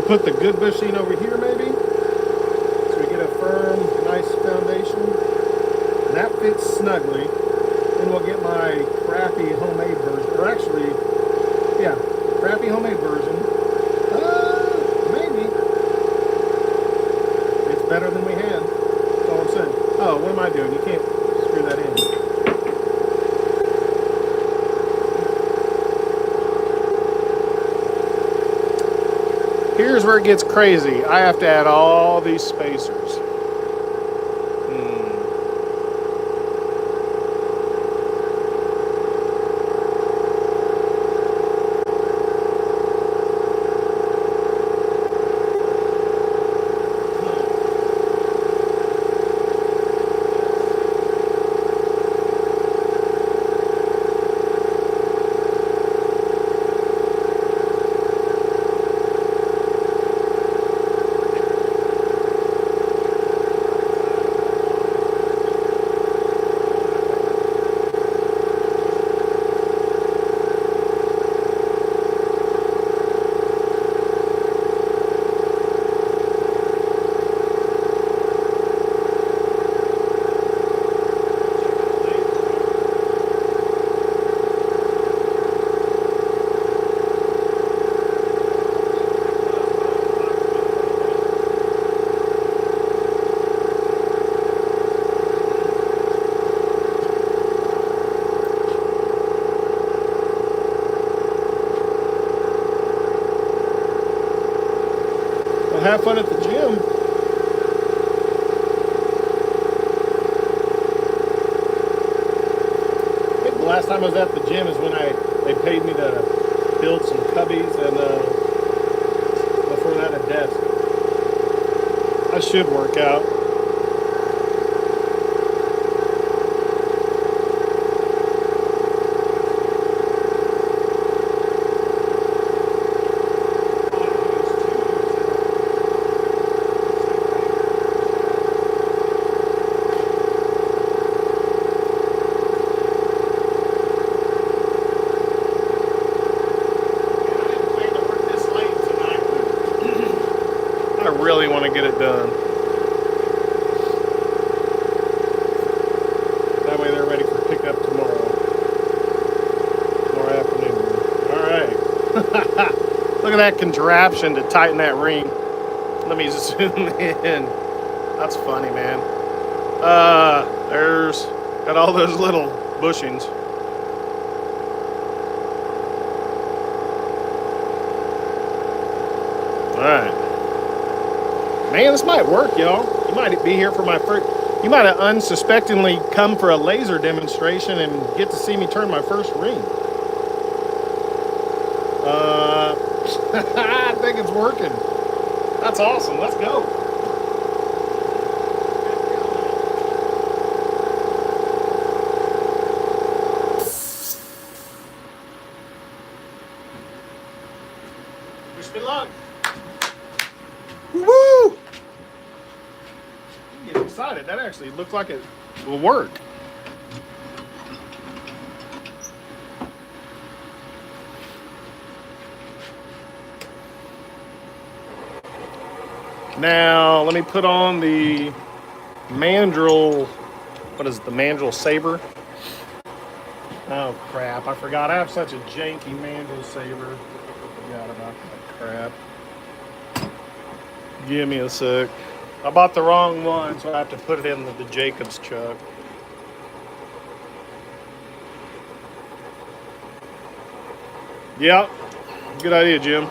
Put the good bushing over here maybe, so we get a firm, nice foundation. And that fits snugly. Then we'll get my crappy homemade version, or actually, yeah, crappy homemade version. Maybe. It's better than we had. That's all I'm saying. Oh, what am I doing? You can't screw that in. Here's where it gets crazy. I have to add all these spacers. Have fun at the gym. I think the last time I was at the gym is when they paid me to build some cubbies and before that a desk. I should work out. Really want to get it done. That way they're ready for pickup tomorrow afternoon. All right. Look at that contraption to tighten that ring. Let me zoom in. That's funny, man. There's got all those little bushings. All right. Man, this might work, y'all. You might be here for my first. You might have unsuspectingly come for a laser demonstration and get to see me turn my first ring. I think it's working. That's awesome. Let's go. Wish me luck. Woo! I'm getting excited. That actually looks like it will work. Now, let me put on the mandrel. What is it, the mandrel saber? Oh, crap. I forgot. I have such a janky mandrel saber. Forgot about that crap. Give me a sec. I bought the wrong one, so I have to put it in the Jacob's chuck. Yep. Good idea, Jim.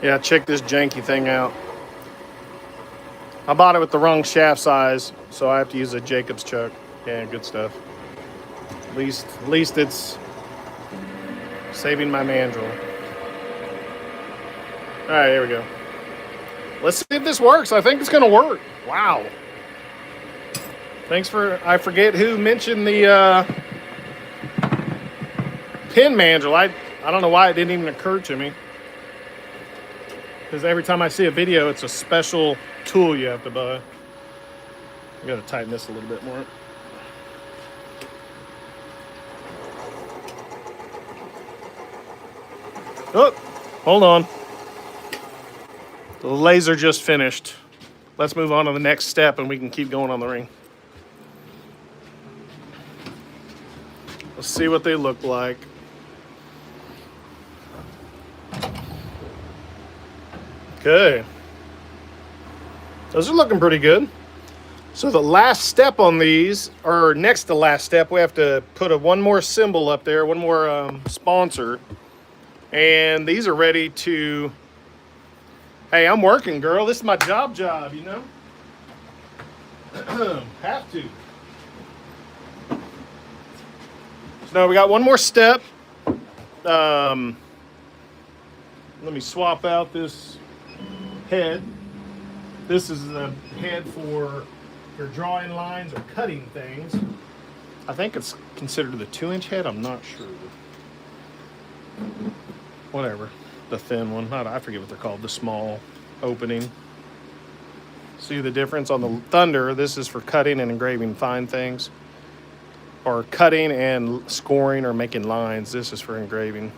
Yeah, check this janky thing out. I bought it with the wrong shaft size, so I have to use a Jacob's chuck. Yeah, good stuff. At least it's saving my mandrel. All right, here we go. Let's see if this works. I think it's gonna work. Wow. Thanks I forget who mentioned the pin mandrel. I don't know why it didn't even occur to me. Because every time I see a video, it's a special tool you have to buy. I gotta tighten this a little bit more. Oh, hold on. The laser just finished. Let's move on to the next step and we can keep going on the ring. Let's see what they look like. Okay. Those are looking pretty good. So the last step on these, or next to last step, we have to put one more symbol up there, one more sponsor. And these are ready to, hey, I'm working, girl. This is my job, you know? Have to. So now we got one more step. Let me swap out this head. This is the head for drawing lines or cutting things. I think it's considered the 2-inch head. I'm not sure. Whatever. The thin one. I forget what they're called. The small opening. See the difference on the Thunder? This is for cutting and engraving fine things. Or cutting and scoring or making lines. This is for engraving.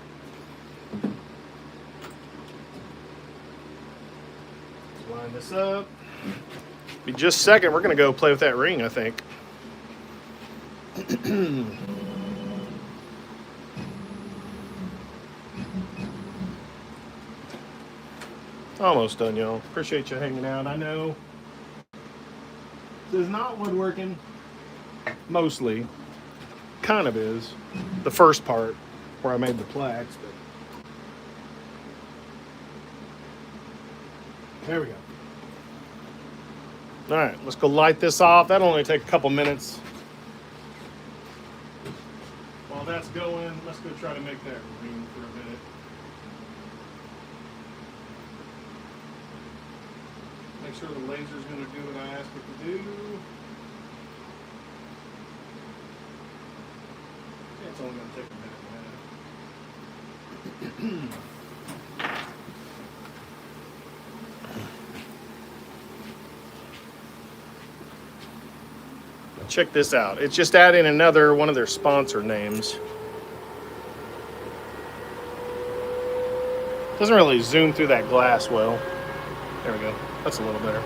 Line this up. Be just a second. We're going to go play with that ring, I think. Almost done, y'all. Appreciate you hanging out. I know this is not woodworking. Mostly. Kind of is. The first part where I made the plaques. But there we go. All right, let's go light this off. That'll only take a couple minutes. While that's going, let's go try to make that ring for a minute. Make sure the laser's going to do what I asked it to do. It's only going to take a minute. Check this out. It's just adding another one of their sponsor names. Doesn't really zoom through that glass well. There we go. That's a little better.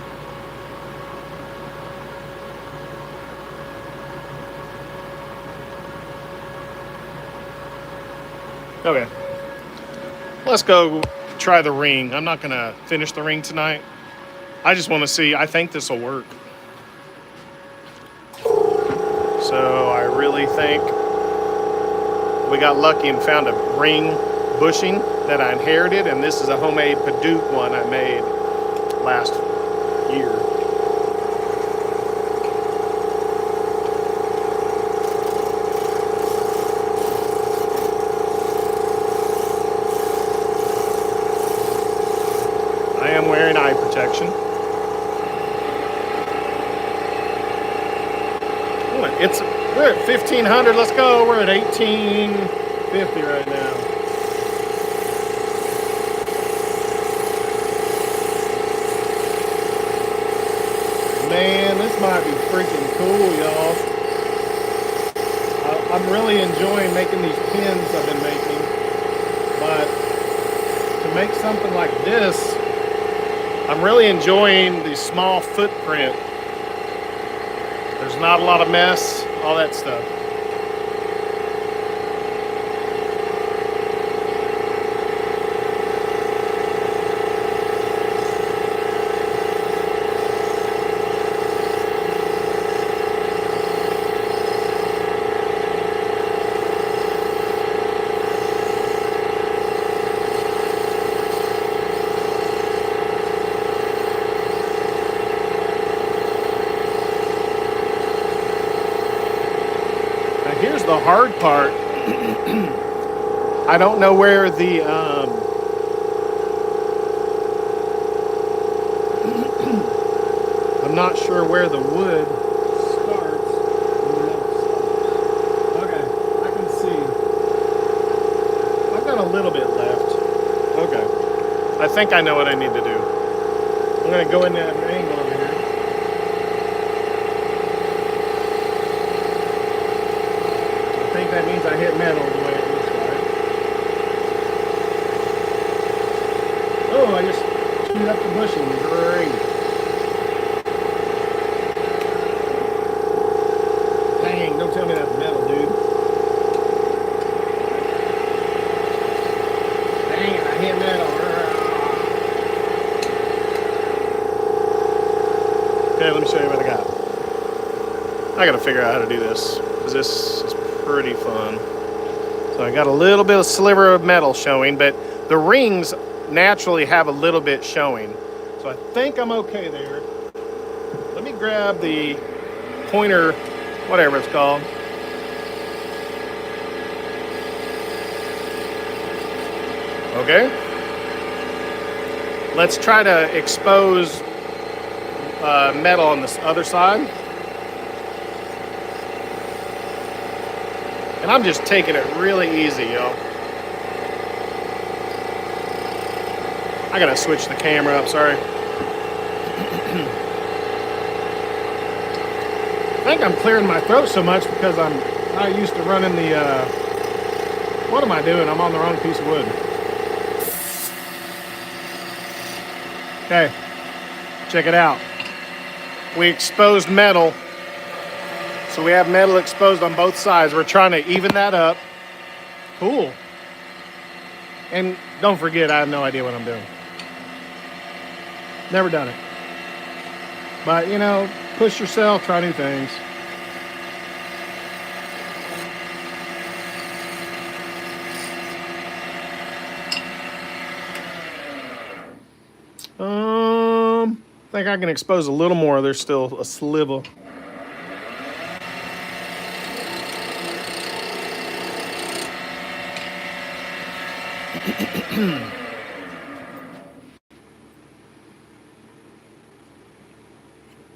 Okay. Let's go try the ring. I'm not going to finish the ring tonight. I just want to see. I think this will work. So I really think we got lucky and found a ring bushing that I inherited, and this is a homemade Paduke one I made last year. I am wearing eye protection. We're at 1500. Let's go. We're at 1850 right now. Man, this might be freaking cool, y'all. I'm really enjoying making these pins I've been making, but to make something like this, I'm really enjoying the small footprint. There's not a lot of mess, all that stuff. Here's the hard part. I don't know where the I'm not sure where the wood starts and the metal stops. Okay, I can see. I've got a little bit left. Okay. I think I know what I need to do. I'm gonna go in that angle over here. I think that means I hit metal the way it looks like. Oh, I just chewed up the bushing. Great. Dang, don't tell me that's metal, dude. Dang it, I hit metal. Okay, let me show you what I got. I gotta figure out how to do this, because this is pretty fun. So I got a little bit of sliver of metal showing, but the rings naturally have a little bit showing. So I think I'm okay there. Let me grab the pointer, whatever it's called. Okay. Let's try to expose metal on this other side. And I'm just taking it really easy, y'all. I gotta switch the camera up, sorry. I think I'm clearing my throat so much because I'm not used to running the, what am I doing? I'm on the wrong piece of wood. Okay, check it out. We exposed metal. So we have metal exposed on both sides. We're trying to even that up. Cool. And don't forget, I have no idea what I'm doing. Never done it. But, you know, push yourself, try new things. I think I can expose a little more. There's still a sliver.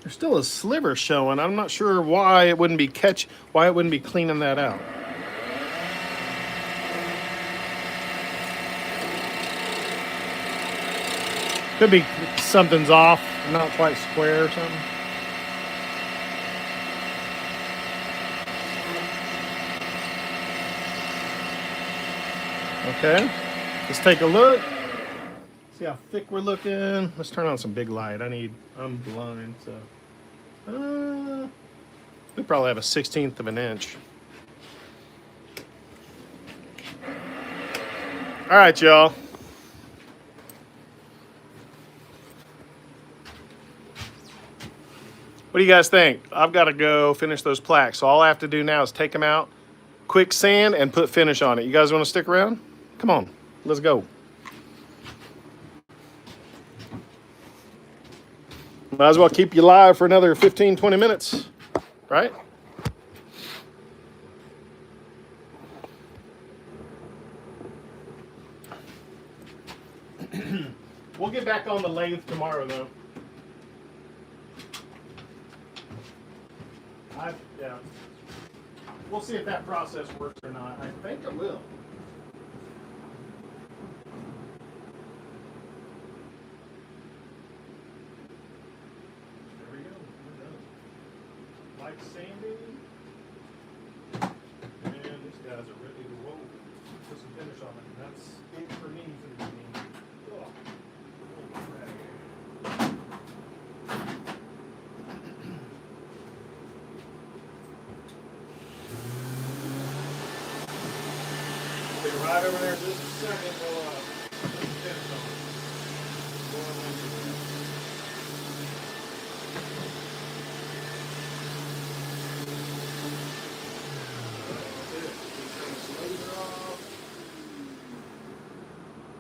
There's still a sliver showing. I'm not sure why it wouldn't be cleaning that out. Could be something's off, not quite square or something. Okay, let's take a look. See how thick we're looking. Let's turn on some big light. I'm blind, so. We probably have a 1/16 of an inch. All right, y'all. What do you guys think? I've got to go finish those plaques. So all I have to do now is take them out, quick sand, and put finish on it. You guys want to stick around? Come on, let's go. Might as well keep you live for another 15, 20 minutes, right? We'll get back on the lathe tomorrow, though. Yeah. We'll see if that process works or not. I think it will. There we go. We're done. Like sanding. And these guys are ready to roll. Put some finish on it. That's it for me for the evening. Oh. Right over there, just a second, we'll put the finish on it.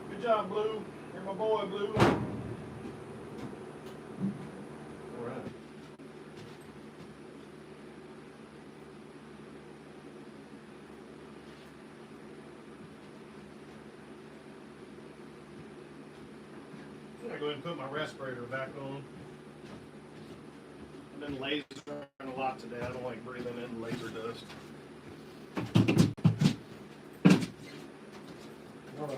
Good job, Blue. You're my boy, Blue. All right. I'm gonna go ahead and put my respirator back on. I've been lasering a lot today. I don't like breathing in laser dust. All right.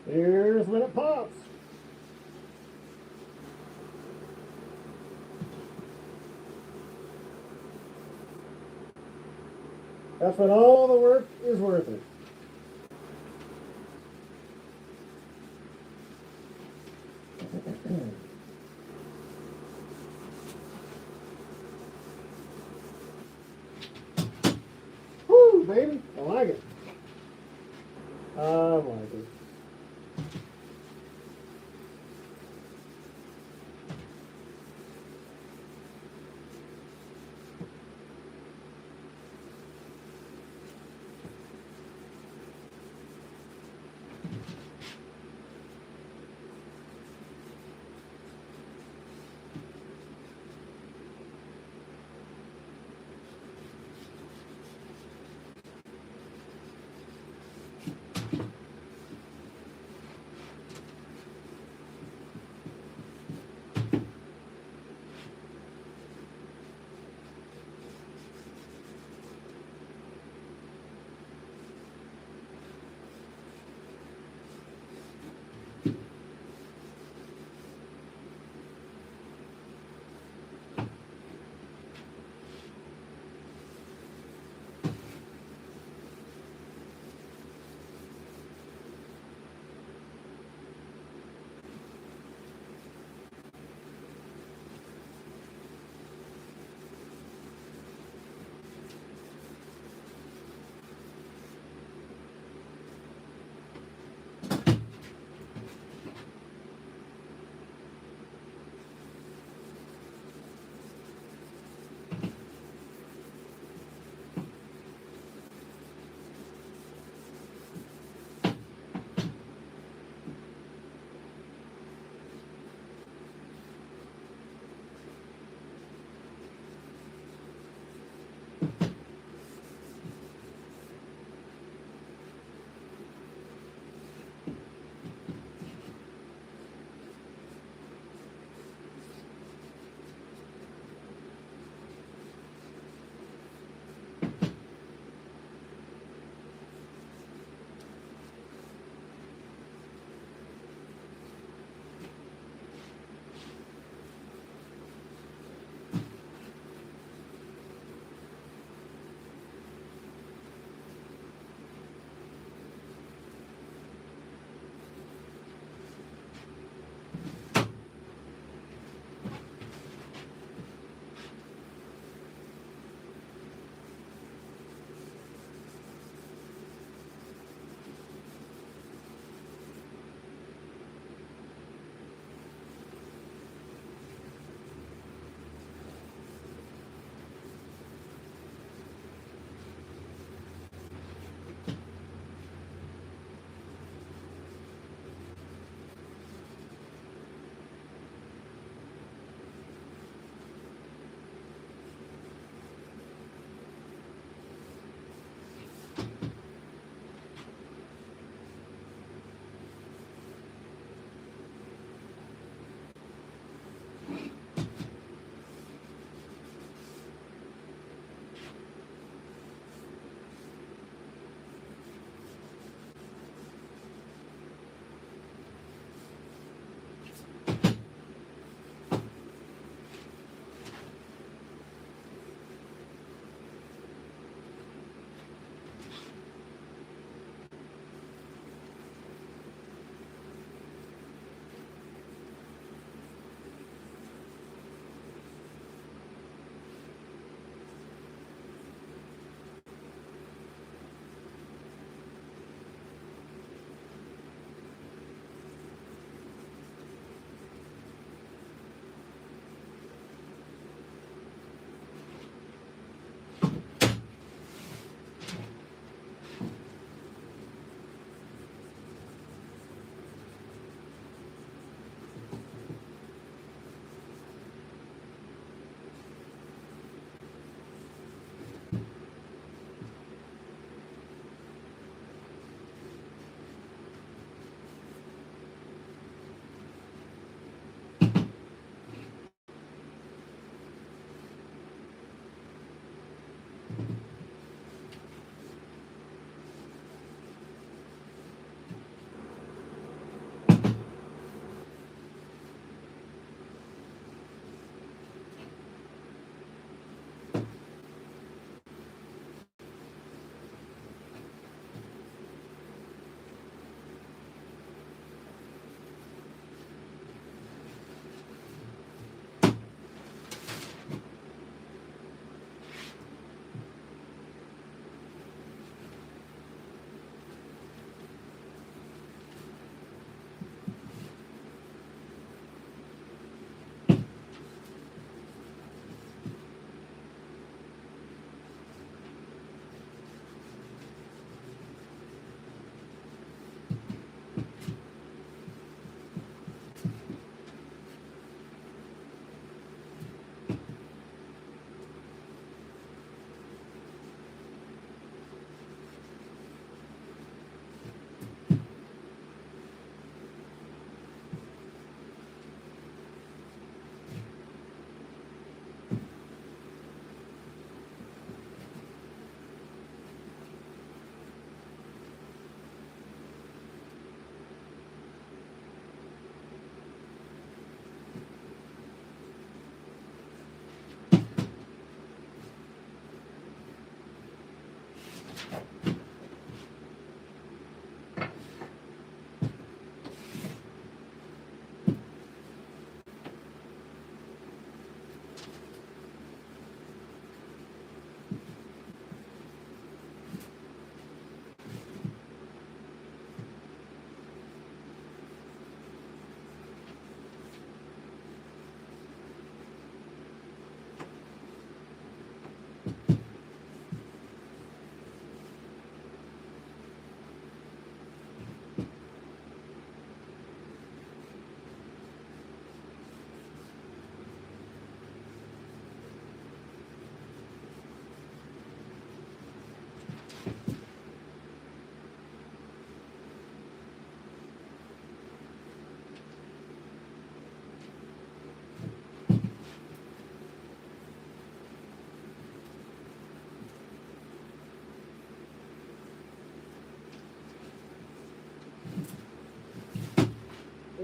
Here's when it pops. That's when all the work is worth it. Woo, baby. I like it. I like it.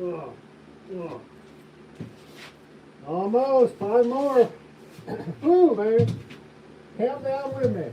Ugh. Ugh. Almost. 5 more. Ooh, baby. Count down with me.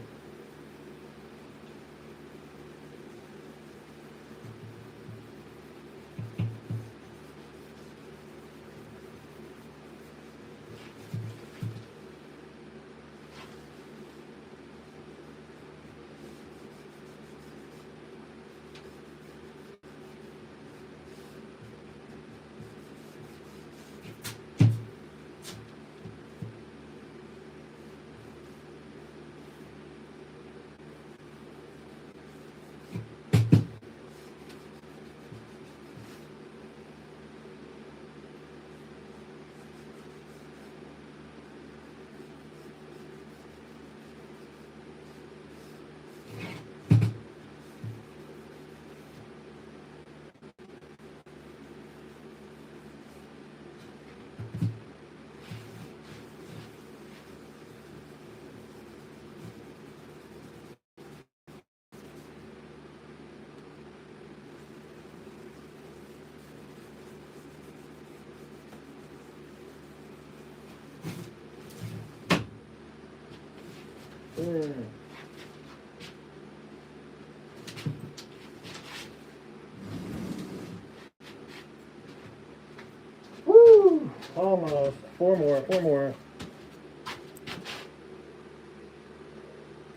Woo! Almost. 4 more. 4 more.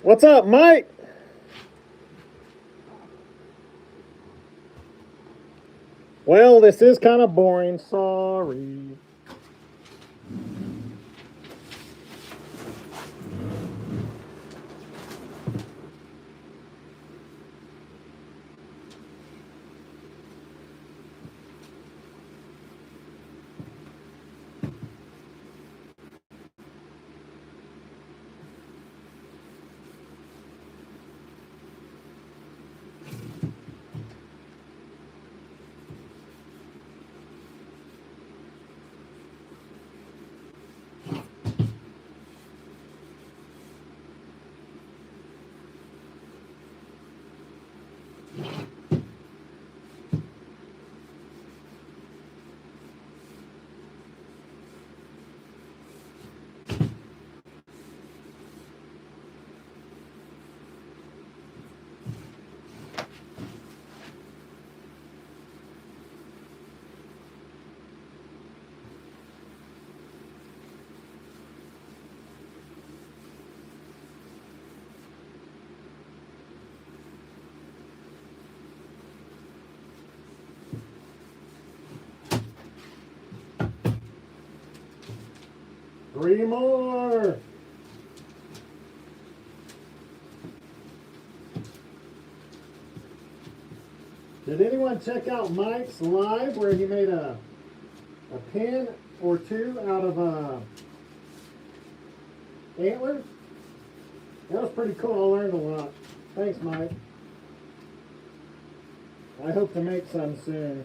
What's up, Mike? Well, this is kind of boring. Sorry. Three more. Did anyone check out Mike's live where he made a pin or two out of antlers? That was pretty cool. I learned a lot. Thanks, Mike. I hope to make some soon.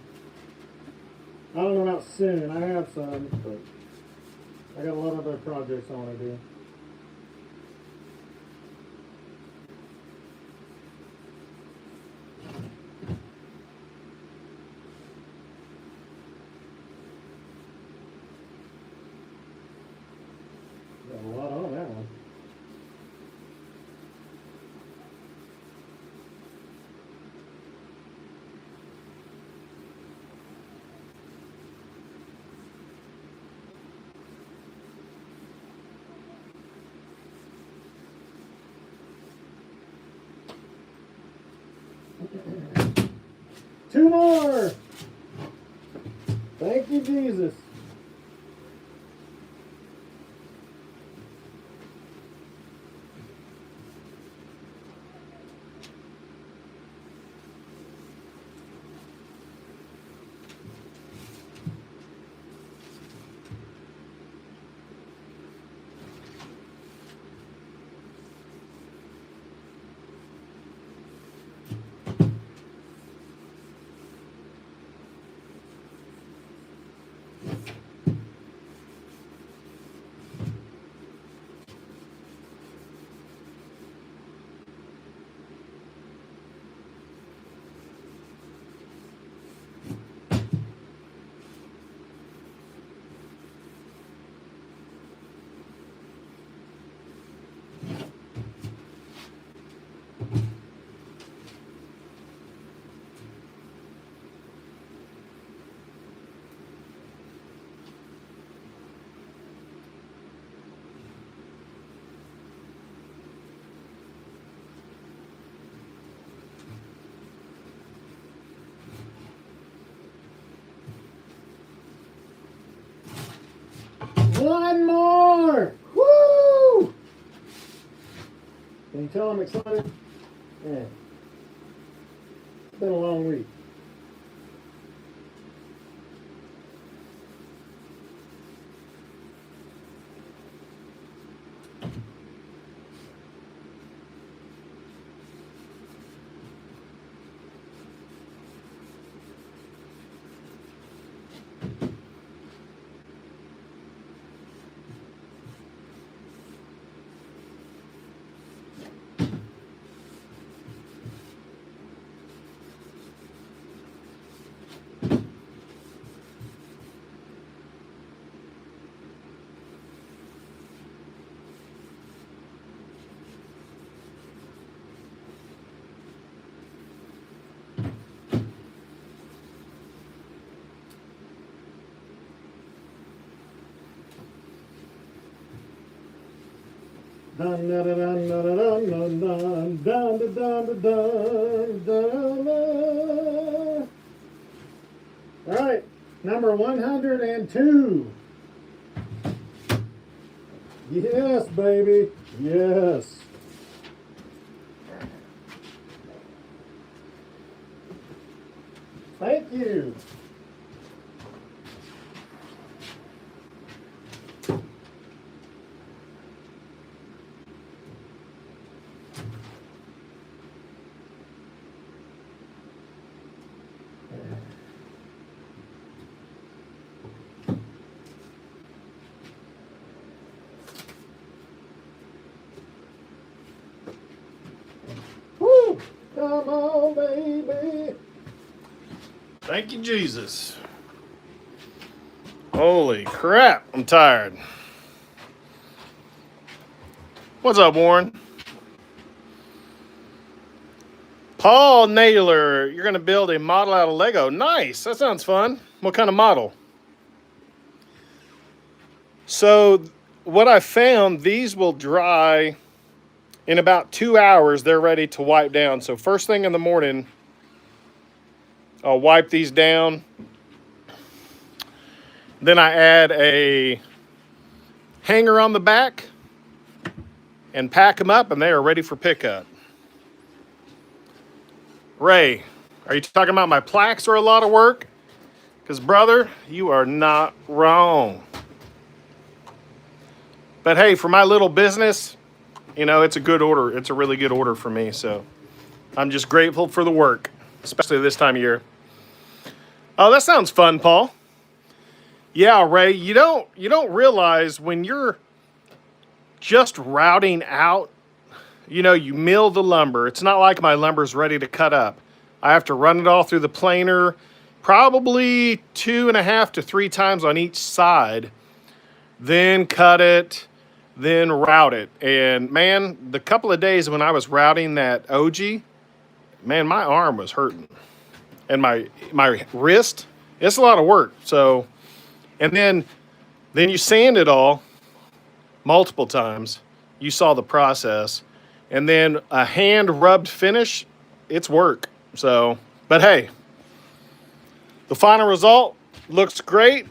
I don't know about soon. I have some, but I got a lot of other projects I want to do. Got a lot on that one. Two more. Thank you, Jesus. tell I'm excited? Yeah. It's been a long week. Dun dun dun dun dun dun dun dun dun dun dun dun. All right, number 102. Yes, baby. Yes. Thank you. Woo! Come on, baby. Thank you, Jesus. Holy crap, I'm tired. What's up, Warren? Paul Naylor, you're going to build a model out of Lego. Nice, that sounds fun. What kind of model? So what I found, these will dry in about 2 hours. They're ready to wipe down. So first thing in the morning, I'll wipe these down. Then I add a hanger on the back and pack them up, and they are ready for pickup. Ray, are you talking about my plaques are a lot of work? Because, brother, you are not wrong. But, hey, for my little business, you know, it's a good order. It's a really good order for me. So I'm just grateful for the work, especially this time of year. Oh, that sounds fun, Paul. Yeah, Ray, you don't realize when you're just routing out, you know, you mill the lumber. It's not like my lumber's ready to cut up. I have to run it all through the planer, probably 2.5 to 3 times on each side, then cut it, then route it. And man, the couple of days when I was routing that OG, man, my arm was hurting. And my wrist, it's a lot of work. So, and then you sand it all multiple times. You saw the process. And then a hand rubbed finish, it's work. So, but hey, the final result looks great.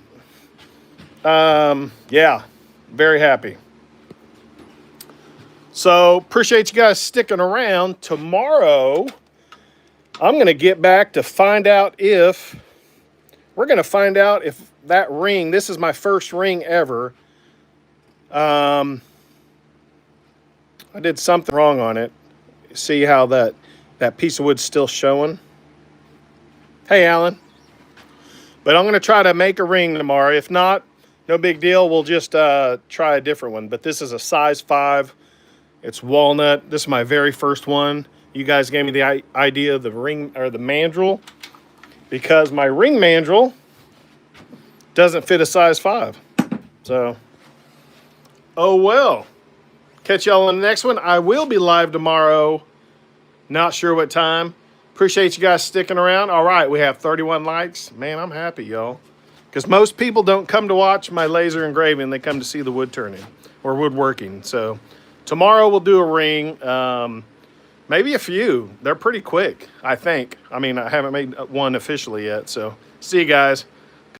Yeah, very happy. So appreciate you guys sticking around. Tomorrow, I'm going to get back to find out if, we're going to find out if that ring, this is my first ring ever. I did something wrong on it. See how that piece of wood's still showing? Hey, Alan. But I'm going to try to make a ring tomorrow. If not, no big deal. We'll just try a different one. But this is a size 5. It's walnut. This is my very first one. You guys gave me the idea of the ring or the mandrel because my ring mandrel doesn't fit a size 5. So, oh well. Catch y'all on the next one. I will be live tomorrow. Not sure what time. Appreciate you guys sticking around. All right, we have 31 likes. Man, I'm happy, y'all. Because most people don't come to watch my laser engraving. They come to see the wood turning or woodworking. So tomorrow we'll do a ring. Maybe a few. They're pretty quick, I think. I mean, I haven't made one officially yet. So see you guys.